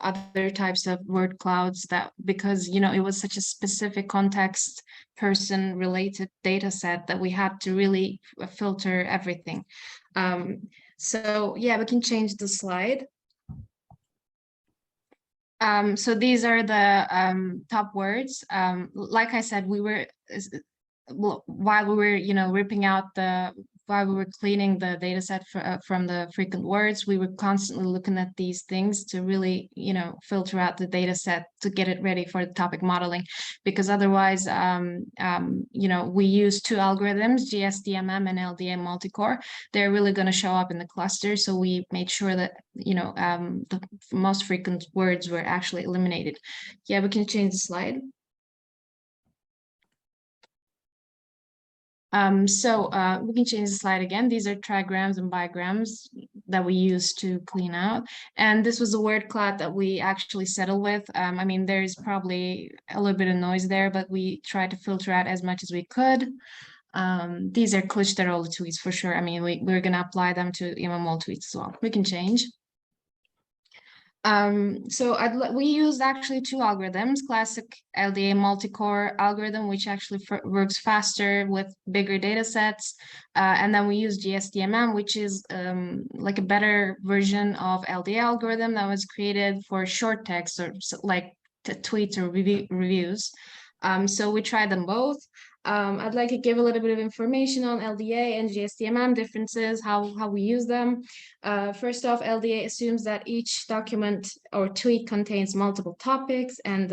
other types of word clouds, that because it was such a specific context person related data set that we had to really filter everything. So yeah, we can change the slide. So these are the top words. Like I said, while we were, while we were cleaning the data set from the frequent words, we were constantly looking at these things to really, filter out the data set to get it ready for the topic modeling, because otherwise, we use two algorithms, GSDMM and LDA multicore. They're really going to show up in the cluster. So we made sure that, the most frequent words were actually eliminated. Yeah, we can change the slide. We can change the slide again. These are trigrams and bigrams that we use to clean out. And this was a word cloud that we actually settled with. I mean, there's probably a little bit of noise there, but we tried to filter out as much as we could. These are Kılıçdaroğlu tweets for sure. I mean, we're going to apply them to İmamoğlu tweets as well. We can change. We used actually two algorithms, classic LDA multicore algorithm, which actually works faster with bigger data sets. And then we use GSDMM, which is like a better version of LDA algorithm that was created for short text or like tweets or reviews. So we tried them both. I'd like to give a little bit of information on LDA and GSDMM differences, how we use them. First off, LDA assumes that each document or tweet contains multiple topics, and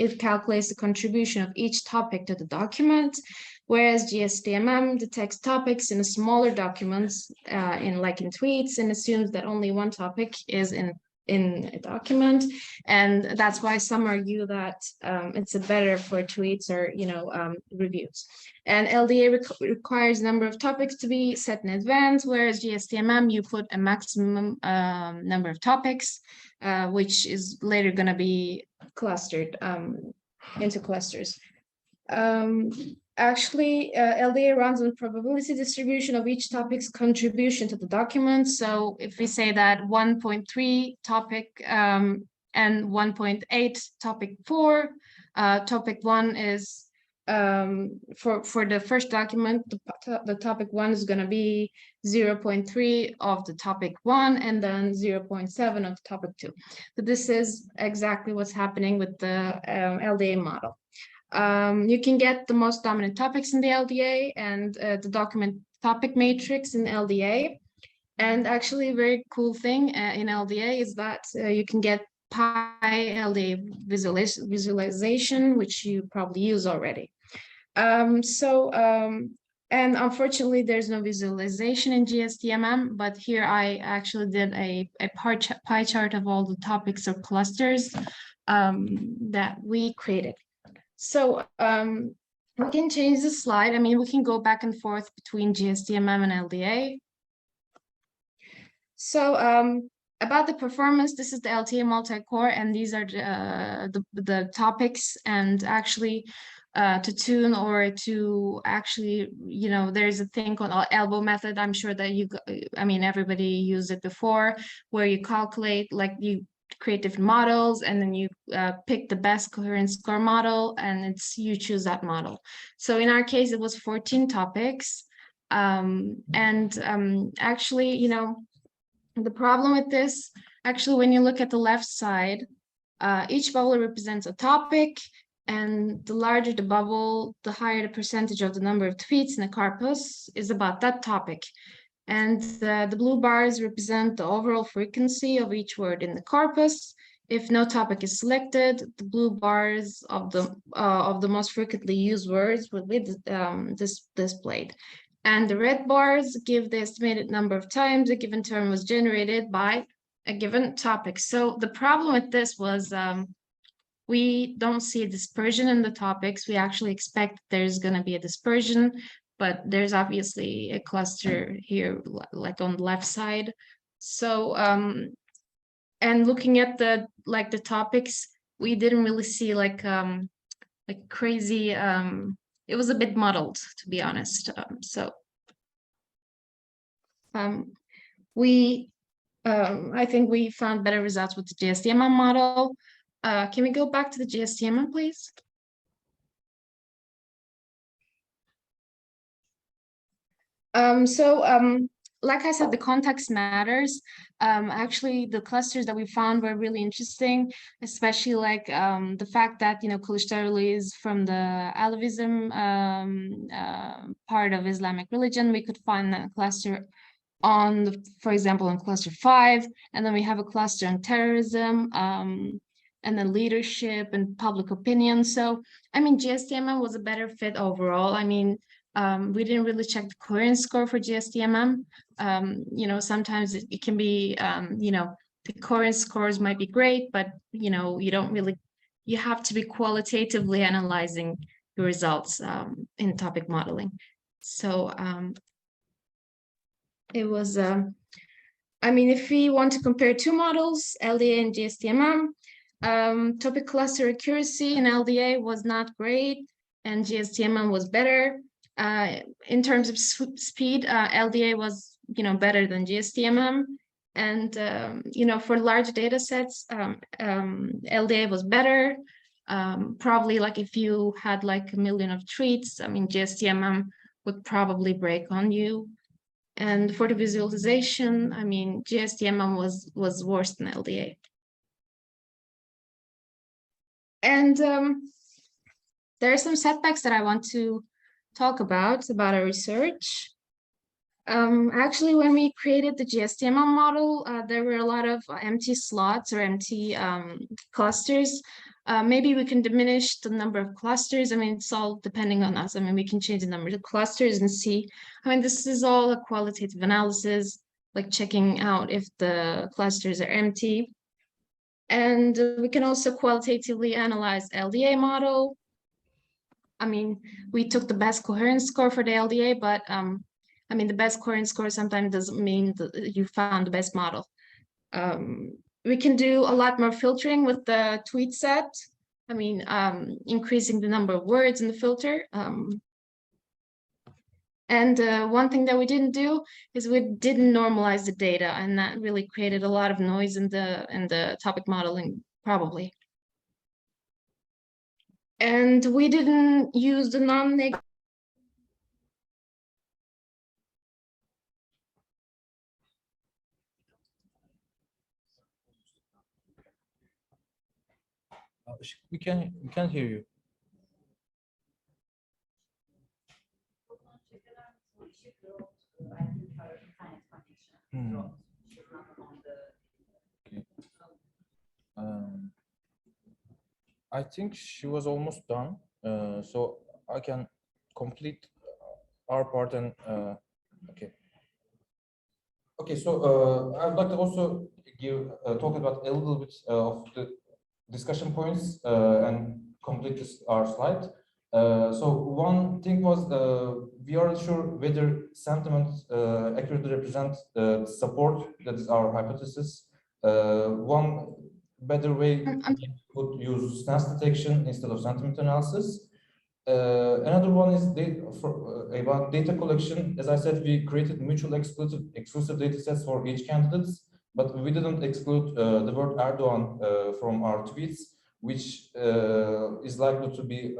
it calculates the contribution of each topic to the document. Whereas GSDMM detects topics in smaller documents, in tweets, and assumes that only one topic is in a document, and that's why some argue that it's better for tweets or reviews. And LDA requires number of topics to be set in advance, whereas GSDMM you put a maximum number of topics, which is later going to be clustered into clusters. Actually, LDA runs on probability distribution of each topic's contribution to the document. So if we say that 1.3 topic and 1.8 topic 4, topic 1 is for the first document, the topic 1 is going to be 0.3 of the topic 1 and then 0.7 of the topic 2. So this is exactly what's happening with the LDA model. You can get the most dominant topics in the LDA and the document topic matrix in LDA. And actually a very cool thing in LDA is that you can get PyLDA visualization, which you probably use already. And unfortunately, there's no visualization in GSDMM, but here I actually did a pie chart of all the topics or clusters that we created. So we can change the slide. I mean, we can go back and forth between GSDMM and LDA. So about the performance, this is the LDA multi-core, and these are the topics. And actually, to tune or to actually, there's a thing called elbow method. I'm sure that everybody used it before, where you calculate, you create different models, and then you pick the best coherent score model, and you choose that model. So in our case, it was 14 topics. Actually, the problem with this, actually, when you look at the left side, each bubble represents a topic, and the larger the bubble, the higher the percentage of the number of tweets in the corpus is about that topic. And the blue bars represent the overall frequency of each word in the corpus. If no topic is selected, the blue bars of the most frequently used words will be displayed. And the red bars give the estimated number of times a given term was generated by a given topic. So the problem with this was we don't see a dispersion in the topics. We actually expect there's going to be a dispersion, but there's obviously a cluster here, like on the left side. So, and looking at the topics, we didn't really see like crazy it was a bit muddled, to be honest. I think we found better results with the GSTMM model. Can we go back to the GSTMM, please? Like I said, the context matters. Actually, the clusters that we found were really interesting, especially like the fact that, you know, Kılıçdaroğlu is from the Alevism part of Islamic religion. We could find that cluster on, for example, on cluster 5, and then we have a cluster on terrorism, and then leadership and public opinion. So, I mean, GSTMM was a better fit overall. I mean, we didn't really check the coherence score for GSTMM. You know, sometimes it can be, you know, the coherence scores might be great, but, you know, you have to be qualitatively analyzing the results in topic modeling. So it was, I mean, if we want to compare two models, LDA and GSTMM, topic cluster accuracy in LDA was not great and GSTMM was better. In terms of speed, LDA was, you know, better than GSTMM. And, you know, for large data sets, LDA was better. Probably like if you had like 1 million of tweets, I mean, GSTMM would probably break on you. And for the visualization, I mean, GSTMM was worse than LDA. And there are some setbacks that I want to talk about our research. Actually, when we created the GSTMM model, there were a lot of empty slots or empty clusters. Maybe we can diminish the number of clusters. I mean, it's all depending on us. I mean, we can change the number of clusters and see. I mean, this is all a qualitative analysis, like checking out if the clusters are empty. And we can also qualitatively analyze LDA model. I mean, we took the best coherence score for the LDA, but I mean, the best coherence score sometimes doesn't mean that you found the best model. We can do a lot more filtering with the tweet set. I mean, increasing the number of words in the filter. And one thing that we didn't do is we didn't normalize the data, and that really created a lot of noise in the topic modeling, probably. And we didn't use the non-negative. We can't hear you. Okay. I think she was almost done, so I can complete our part and okay. Okay, so I'd like to also talk about a little bit of the discussion points and complete our slide. So one thing was we aren't sure whether sentiment accurately represents the support that is our hypothesis. One better way would use stance detection instead of sentiment analysis. Another one is about data collection. As I said, we created mutual exclusive data sets for each candidate, but we didn't exclude the word Erdogan from our tweets, which is likely to be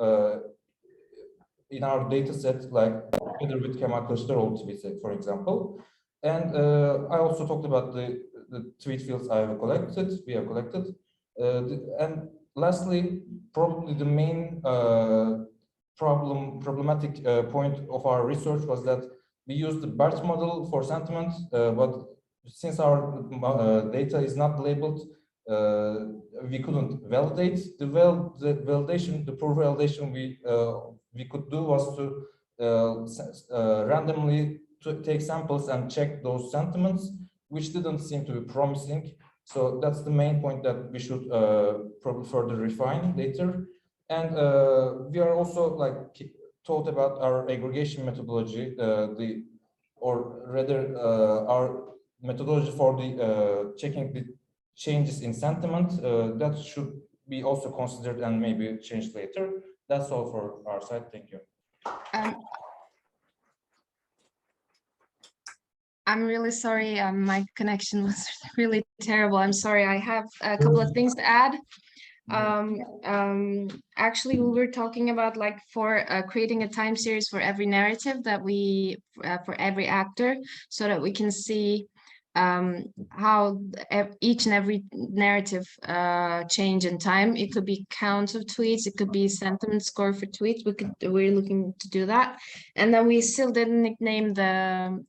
in our data set, like together with Kemal Kılıçdaroğlu tweets, for example. And I also talked about the tweet fields we have collected. And lastly, probably the main problematic point of our research was that we used the BERT model for sentiment, but since our data is not labeled, we couldn't validate. The poor validation we could do was to randomly take samples and check those sentiments, which didn't seem to be promising. So that's the main point that we should probably further refine later. And we are also taught about our aggregation methodology, or rather our methodology for the checking the changes in sentiment. That should be also considered and maybe changed later. That's all for our side. Thank you. I'm really sorry. My connection was really terrible. I'm sorry. I have a couple of things to add. Actually, we were talking about like for creating a time series for every narrative that we for every actor, so that we can see how each and every narrative change in time. It could be count of tweets, it could be sentiment score for tweets. We're looking to do that, and then we still didn't nickname the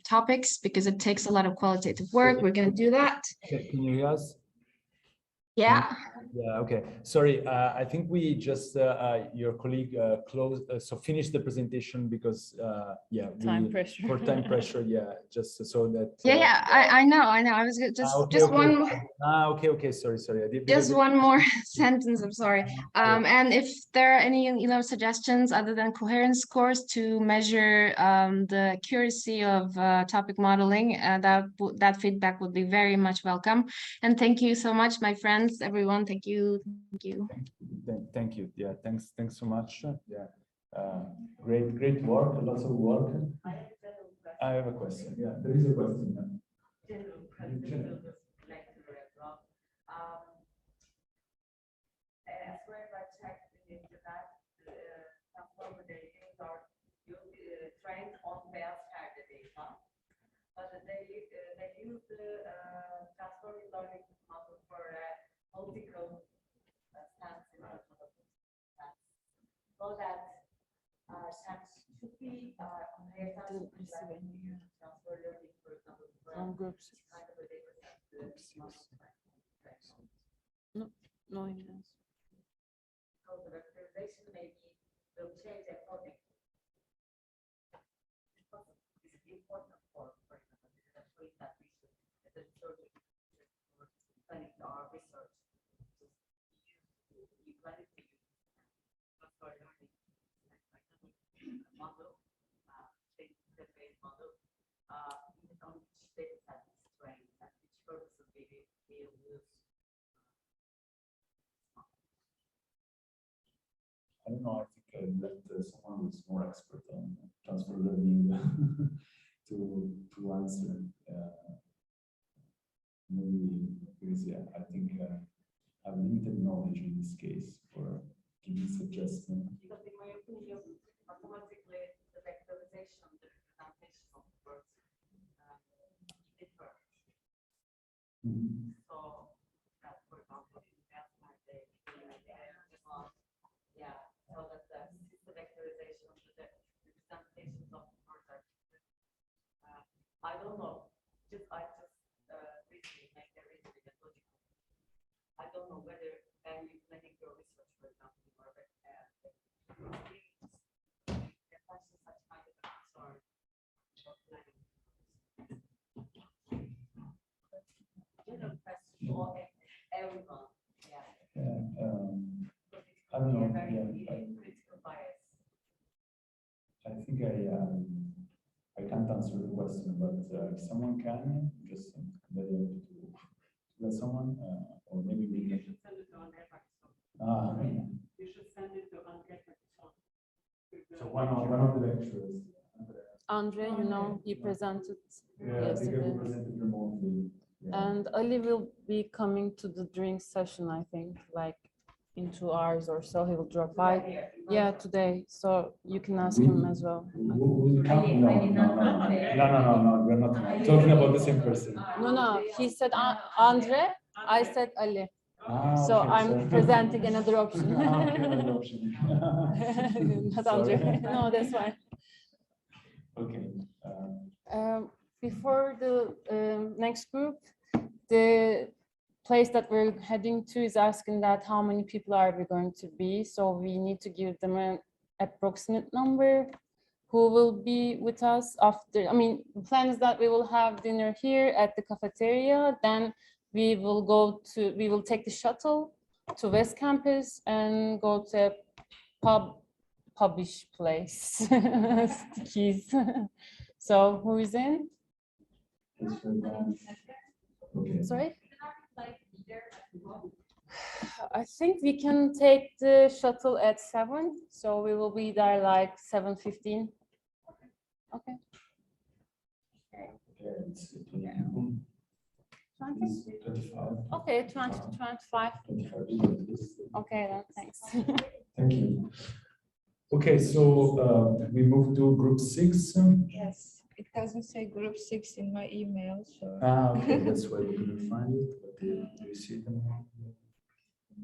topics because it takes a lot of qualitative work. We're going to do that. Can you hear us? Yeah. Yeah, okay. Sorry, I think we just, your colleague closed, so finished the presentation because, yeah. Time pressure. For time pressure, yeah, just so that. Yeah, I know. I was just okay. one more. Okay, sorry. Just one more sentence, I'm sorry. And if there are any, suggestions other than coherence scores to measure the accuracy of topic modeling, that feedback would be very much welcome. And thank you so much, my friends, everyone. Thank you. Thank you. Yeah, thanks so much. Yeah, great work, lots of work. I have a question. Yeah, there is a question. As far as I checked in the internet, some of the users are trained on past hard data, but they use the transformer learning model for political stance in our so that stance should be compared to transfer learning, for example, from groups. kind of a data set. No, yes. So the vectorization maybe will change according. This is important for example, this is actually that we should, as a researcher, planning our research, you planning to use transfer learning model, data-based model, on which data set is trained and which purposes we will use. I don't know. I think that someone who's more expert on transfer learning to answer. Maybe because yeah, I think I have limited knowledge in this case for giving suggestions. Because in my opinion, automatically the vectorization, the representation of words differs. So that, for example, in past yeah, so that the vectorization of the representations of words are I don't know. I just recently make a reasoning and logical. I don't know whether you planning your research, for example, or such kind of concern for planning. General question for everyone. Yeah. I don't know. Critical bias. I think I can't answer the question, but if someone can, just very happy to let someone, or maybe we You can. should send it to Andre Pakistan. Yeah. You should send it to Andre Pakistan. So one of the lecturers. Andre, he presented Yeah, I think I yesterday. presented remotely. Yeah. And Ali will be coming to the drink session, I think, like in 2 hours or so. He will drop by. Yeah, today. So you can ask him as well. We're not talking about the same person. No, he said Andre, I said Ali. So Okay, I'm sorry. presenting another option. Okay, another option. Not Sorry. Andre. No, that's fine. Okay. Before the next group, the place that we're heading to is asking that how many people are we going to be. So we need to give them an approximate number who will be with us after. I mean, the plan is that we will have dinner here at the cafeteria. Then we will take the shuttle to West Campus and go to a pubish place. Stickies. So who is in? Okay. Sorry? I think we can take the shuttle at 7, so we will be there like 7:15. Okay. Okay, 20 to 25. Okay, then thanks. Thank you. Okay, so we move to group 6. Yes, it doesn't say group 6 in my email, so. Okay, that's why we couldn't find it. But do you see the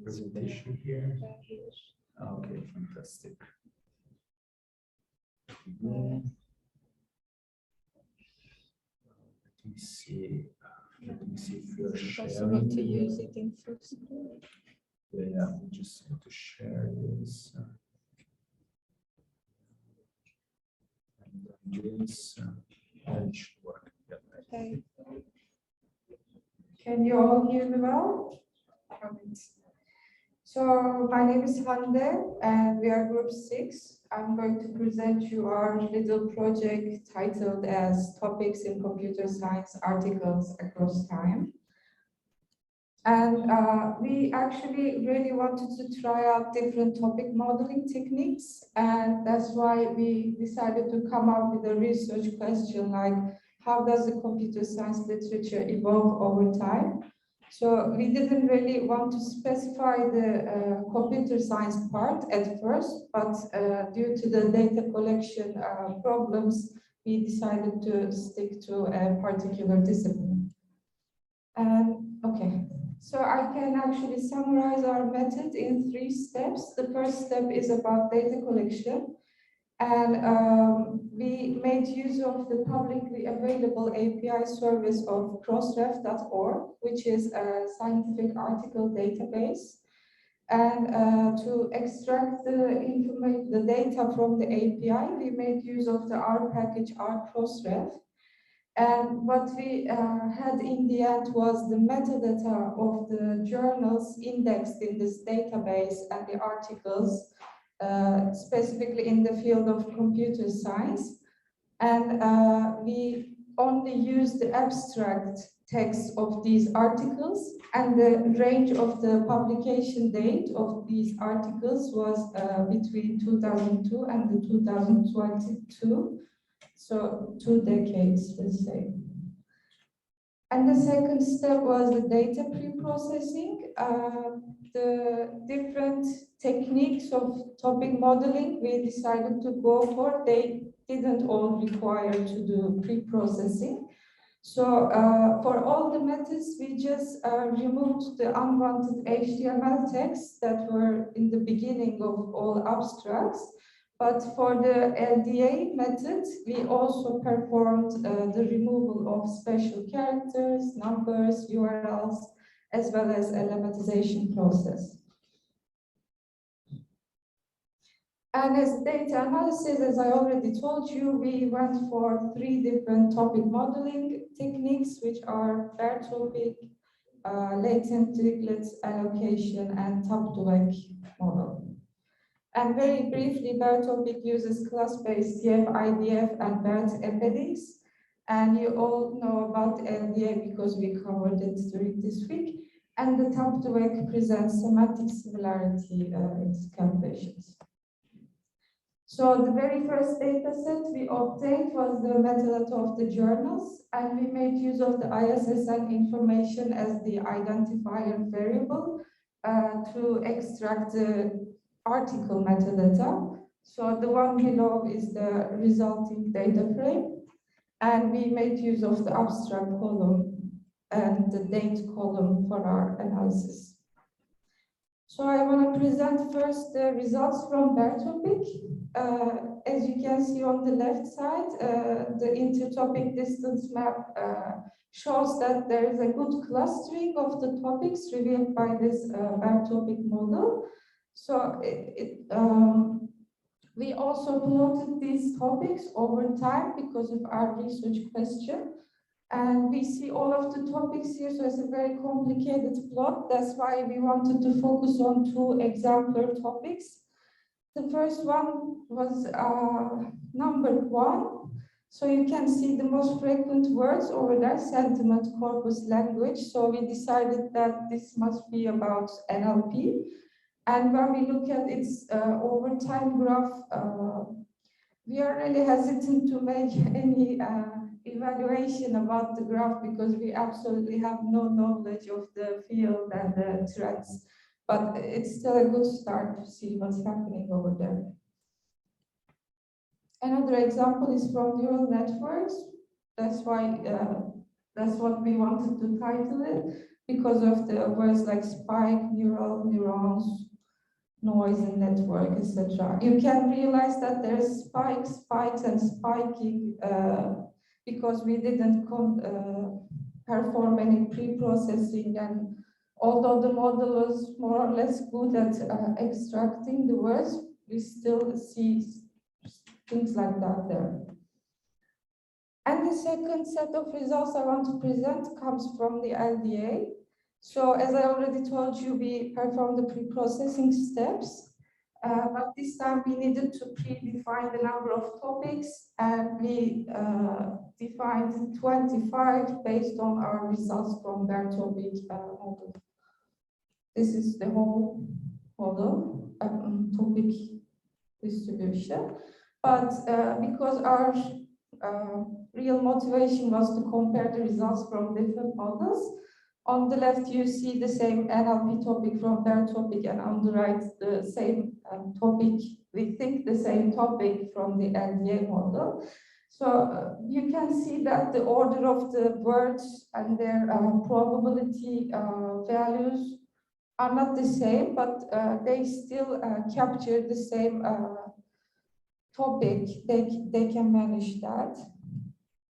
presentation here? Okay, fantastic. Let me see. Let me see if you're Possible sharing. to use it in full screen. Yeah, we just need to share this. And then this, and it should work. Yeah. Okay. Can you all hear me well? So my name is Hande and we are group 6. I'm going to present you our little project titled as Topics in Computer Science Articles Across Time. And we actually really wanted to try out different topic modeling techniques. And that's why we decided to come up with a research question like, how does the computer science literature evolve over time? So we didn't really want to specify the computer science part at first, but due to the data collection problems, we decided to stick to a particular discipline. Okay, so I can actually summarize our method in 3 steps. The first step is about data collection. And we made use of the publicly available API service of crossref.org, which is a scientific article database. And to extract the data from the API, we made use of the R package rcrossref. And what we had in the end was the metadata of the journals indexed in this database and the articles specifically in the field of computer science. And we only used the abstract text of these articles, and the range of the publication date of these articles was between 2002 and 2022. So 2 decades, let's say. And the second step was the data pre-processing. The different techniques of topic modeling we decided to go for, they didn't all require to do pre-processing. So for all the methods, we just removed the unwanted HTML texts that were in the beginning of all abstracts. But for the LDA method, we also performed the removal of special characters, numbers, URLs, as well as a lemmatization process. And as data analysis, as I already told you, we went for 3 different topic modeling techniques, which are bare topic, latent triplets allocation, and top-to-back model. And very briefly, bare topic uses class-based CF, IDF, and BERT embeddings. And you all know about LDA because we covered it during this week. And the top-to-back presents semantic similarity in its calculations. So the very first data set we obtained was the metadata of the journals, and we made use of the ISSN information as the identifier variable to extract the article metadata. So the one below is the resulting data frame, and we made use of the abstract column and the date column for our analysis. So I want to present first the results from bare topic. As you can see on the left side, the intertopic distance map shows that there is a good clustering of the topics revealed by this bare topic model. So we also plotted these topics over time because of our research question. And we see all of the topics here, so it's a very complicated plot. That's why we wanted to focus on 2 exemplar topics. The first one was number 1. So you can see the most frequent words over there, sentiment, corpus, language. So we decided that this must be about NLP. And when we look at its overtime graph, we are really hesitant to make any evaluation about the graph because we absolutely have no knowledge of the field and the trends. But it's still a good start to see what's happening over there. Another example is from neural networks. That's why that's what we wanted to title it, because of the words like spike, neural, neurons, noise and network, etc. You can realize that there's spikes and spiking because we didn't perform any pre-processing, and although the model was more or less good at extracting the words, we still see things like that there. And the second set of results I want to present comes from the LDA. So as I already told you, we performed the pre-processing steps, but this time we needed to predefine the number of topics, and we defined 25 based on our results from their topic model. This is the whole model, topic distribution. But because our real motivation was to compare the results from different models, on the left you see the same NLP topic from their topic, and on the right the same topic, we think the same topic from the LDA model. So you can see that the order of the words and their probability values are not the same, but they still capture the same topic. They can manage that.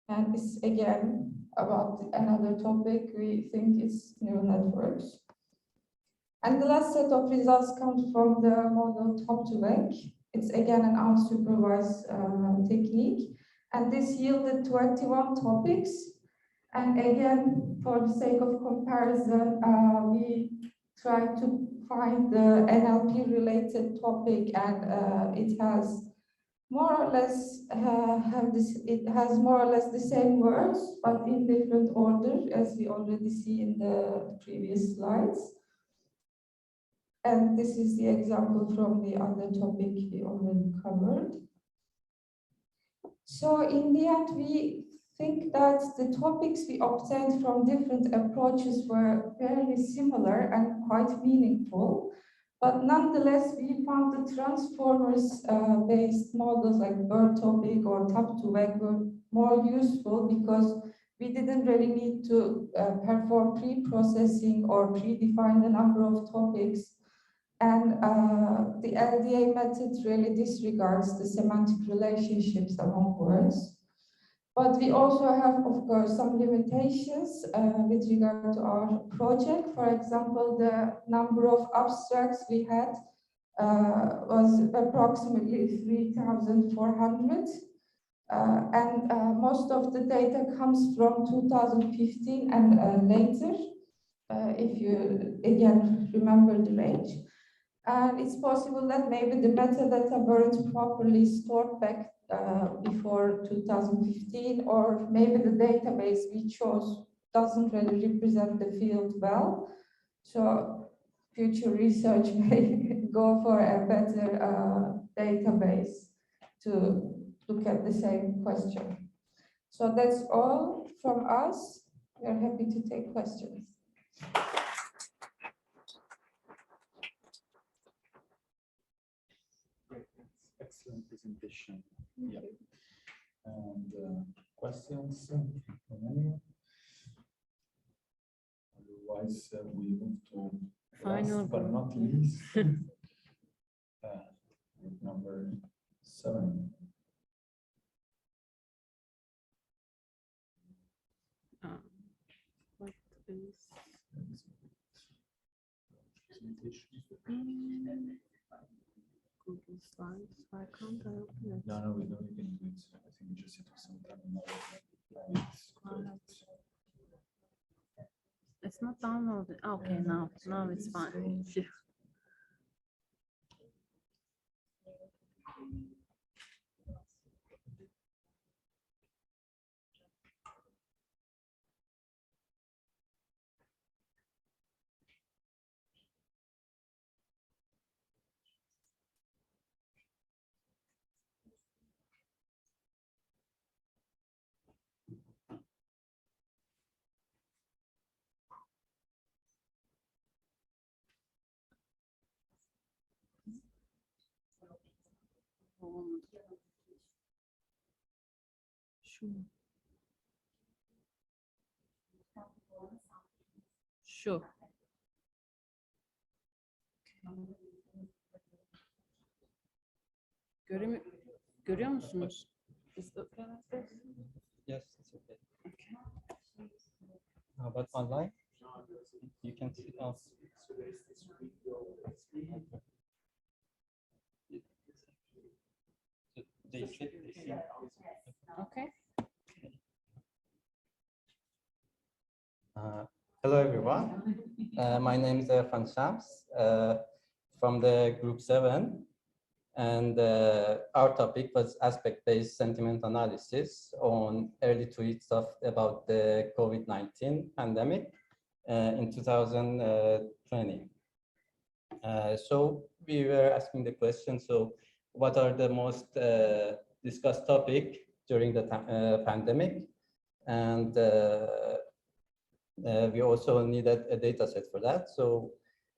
And it's again about another topic we think is neural networks. And the last set of results comes from the model Top2Vec. It's again an unsupervised technique. And this yielded 21 topics. And again, for the sake of comparison, we tried to find the NLP related topic, and it has more or less the same words, but in different order, as we already see in the previous slides. And this is the example from the other topic we already covered. So in the end, we think that the topics we obtained from different approaches were fairly similar and quite meaningful. But nonetheless, we found the transformers-based models like BERT topic or Top2Vec were more useful because we didn't really need to perform pre-processing or predefine the number of topics. And the LDA method really disregards the semantic relationships among words. But we also have, of course, some limitations with regard to our project. For example, the number of abstracts we had was approximately 3,400. And most of the data comes from 2015 and later, if you, again, remember the range. And it's possible that maybe the metadata weren't properly stored back before 2015, or maybe the database we chose doesn't really represent the field well. So future research may go for a better database to look at the same question. So that's all from us. We are happy to take questions. Excellent presentation. Yeah. And questions from anyone? Otherwise, we move to Final last but not group. least, number 7. What is Google Slides? Why can't I open it? No, we know you can do it. I think we just have to some time. It's not downloaded. Okay, now it's fine. Phew. Şu. Görüyor musunuz? Yes, it's okay. How about online? You can see. Oh. They see. Okay. Hello, everyone. My name is Erfan Shams from the Group 7. And our topic was aspect-based sentiment analysis on early tweets about the COVID-19 pandemic in 2020. So we were asking the question, so what are the most discussed topic during the pandemic? And we also needed a data set for that. So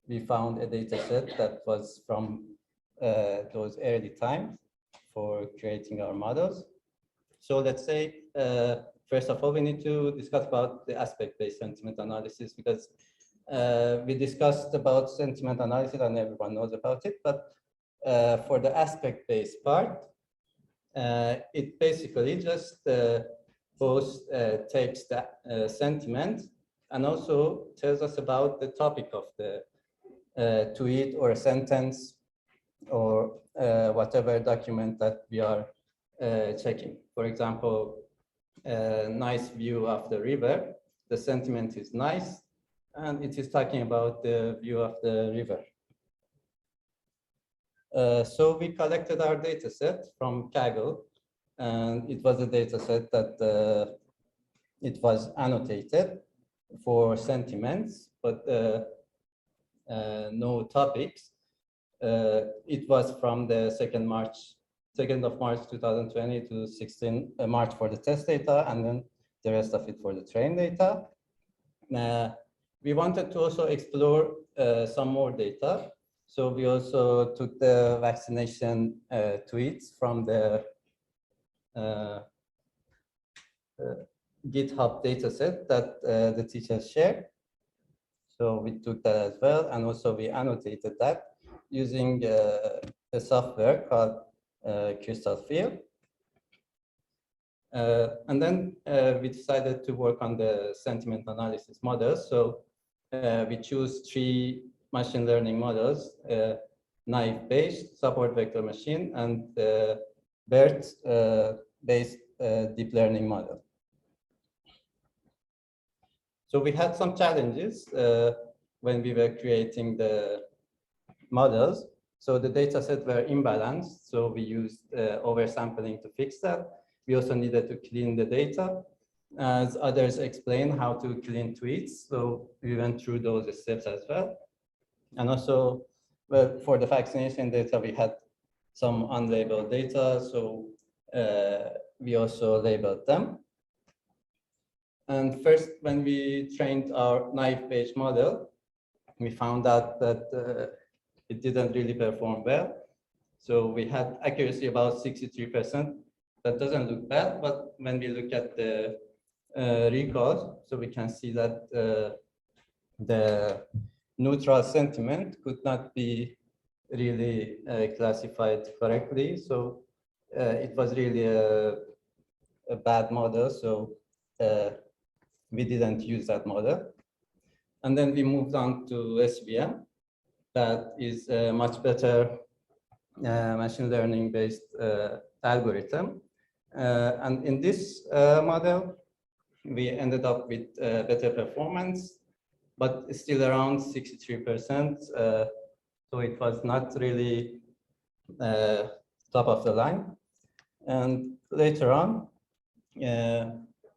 we found a data set that was from those early times for creating our models. So let's say, first of all, we need to discuss about the aspect-based sentiment analysis, because we discussed about sentiment analysis and everyone knows about it, but for the aspect-based part, it basically just both takes the sentiment and also tells us about the topic of the tweet or a sentence or whatever document that we are checking. For example, a nice view of the river, the sentiment is nice, and it is talking about the view of the river. So we collected our data set from Kaggle, and it was a data set that it was annotated for sentiments, but no topics. It was from the 2nd of March 2020 to 16 March for the test data, and then the rest of it for the train data. We wanted to also explore some more data. So we also took the vaccination tweets from the GitHub dataset that the teachers shared. So we took that as well, and also we annotated that using a software called Crystal Field. And then we decided to work on the sentiment analysis models. So we choose 3 machine learning models, naive-based, support vector machine, and BERT-based deep learning model. So we had some challenges when we were creating the models. So the data set were imbalanced. So we used oversampling to fix that. We also needed to clean the data, as others explained how to clean tweets. So we went through those steps as well. And also, well, for the vaccination data, we had some unlabeled data. So we also labeled them. And first, when we trained our naive-based model, we found out that it didn't really perform well. So we had accuracy about 63%. That doesn't look bad, but when we look at the recalls, so we can see that the neutral sentiment could not be really classified correctly. So it was really a bad model. So we didn't use that model. And then we moved on to SVM. That is a much better machine learning based algorithm. And in this model, we ended up with better performance, but still around 63%. So it was not really top of the line. And later on,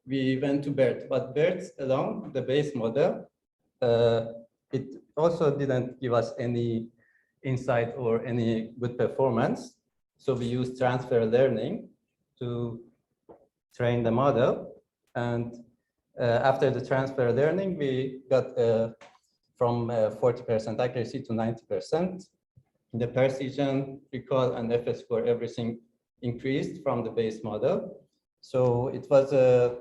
we went to BERT, but BERT alone, the base model, it also didn't give us any insight or any good performance. So we used transfer learning to train the model. And after the transfer learning, we got from 40% accuracy to 90%. the precision, recall, and FS score, everything increased from the base model. So it was a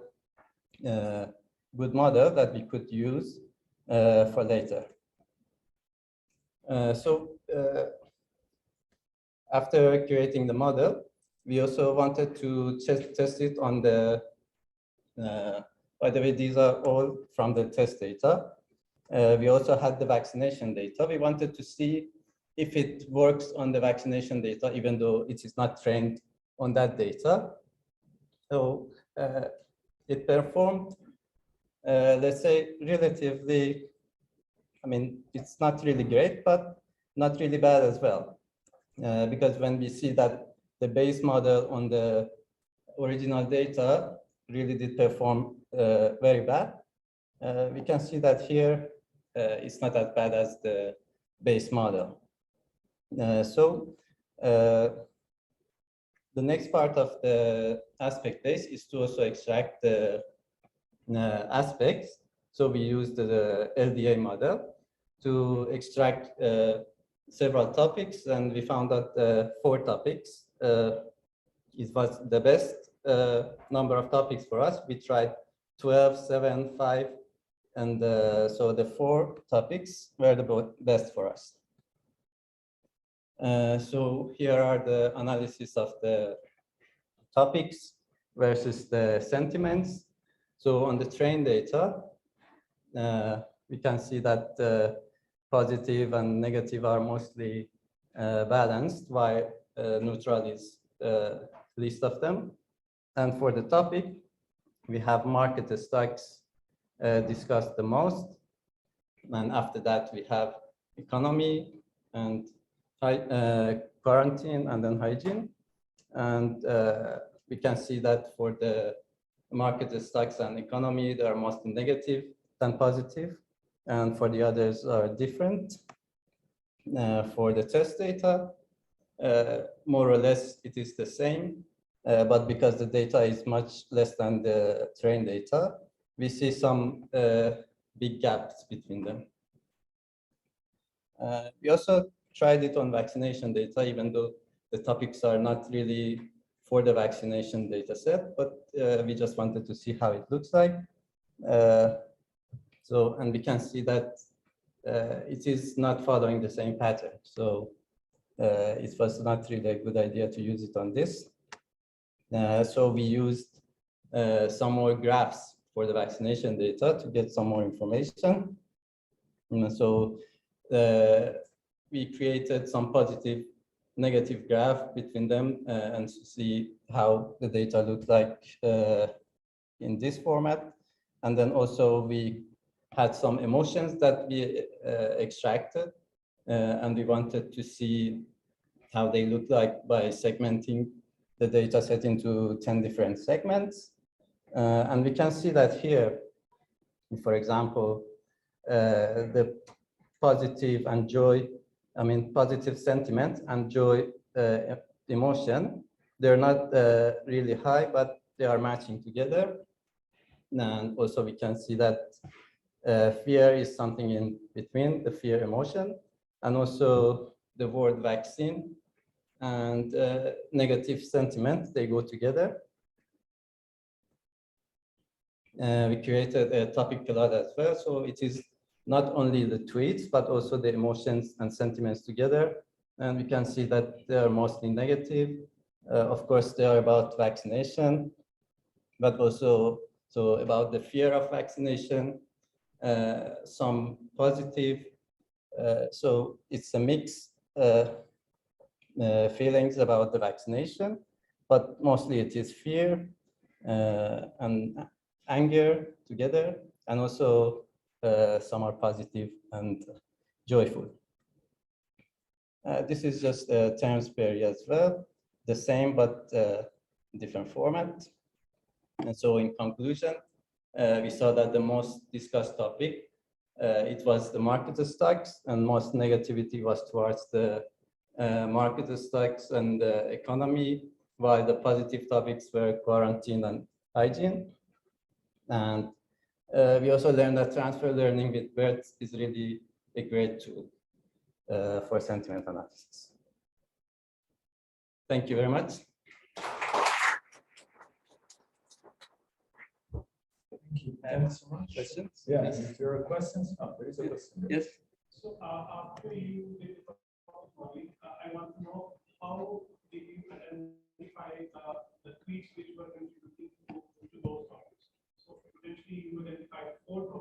good model that we could use for later. After creating the model, we also wanted to test it on the, by the way, these are all from the test data. We also had the vaccination data. We wanted to see if it works on the vaccination data, even though it is not trained on that data. So it performed, let's say, relatively, I mean, it's not really great, but not really bad as well. Because when we see that the base model on the original data really did perform very bad, we can see that here it's not as bad as the base model. The next part of the aspect base is to also extract the aspects. So we used the LDA model to extract several topics, and we found that 4 topics. It was the best number of topics for us. We tried 12, 7, 5, and so the 4 topics were the best for us. So here are the analysis of the topics versus the sentiments. So on the train data, we can see that positive and negative are mostly balanced, while neutral is least of them. And for the topic, we have market stocks discussed the most. And after that, we have economy and quarantine and then hygiene. And we can see that for the market stocks and economy, they are mostly negative than positive. And for the others are different. For the test data, more or less it is the same, but because the data is much less than the train data, we see some big gaps between them. We also tried it on vaccination data, even though the topics are not really for the vaccination data set, but we just wanted to see how it looks like. And we can see that it is not following the same pattern. So it was not really a good idea to use it on this. So we used some more graphs for the vaccination data to get some more information. So we created some positive, negative graph between them and to see how the data looked like in this format. And then also we had some emotions that we extracted, and we wanted to see how they look like by segmenting the data set into 10 different segments. And we can see that here, for example, the positive and joy, I mean, positive sentiment and joy emotion, they're not really high, but they are matching together. And also we can see that fear is something in between the fear emotion, and also the word vaccine and negative sentiment, they go together. We created a topic plot as well, so it is not only the tweets, but also the emotions and sentiments together. And we can see that they are mostly negative. Of course, they are about vaccination, but also about the fear of vaccination, some positive. So it's a mix feelings about the vaccination, but mostly it is fear and anger together, and also some are positive and joyful. This is just a terms per year as well, the same but different format. And so in conclusion, we saw that the most discussed topic, it was the market stocks, and most negativity was towards the market stocks and the economy, while the positive topics were quarantine and hygiene. And we also learned that transfer learning with BERT is really a great tool. for sentiment analysis. Thank you very much. Thank you. Thanks so much. Questions? Yeah, if there are questions, there is a question. Yes. So after you did the modeling, I want to know how did you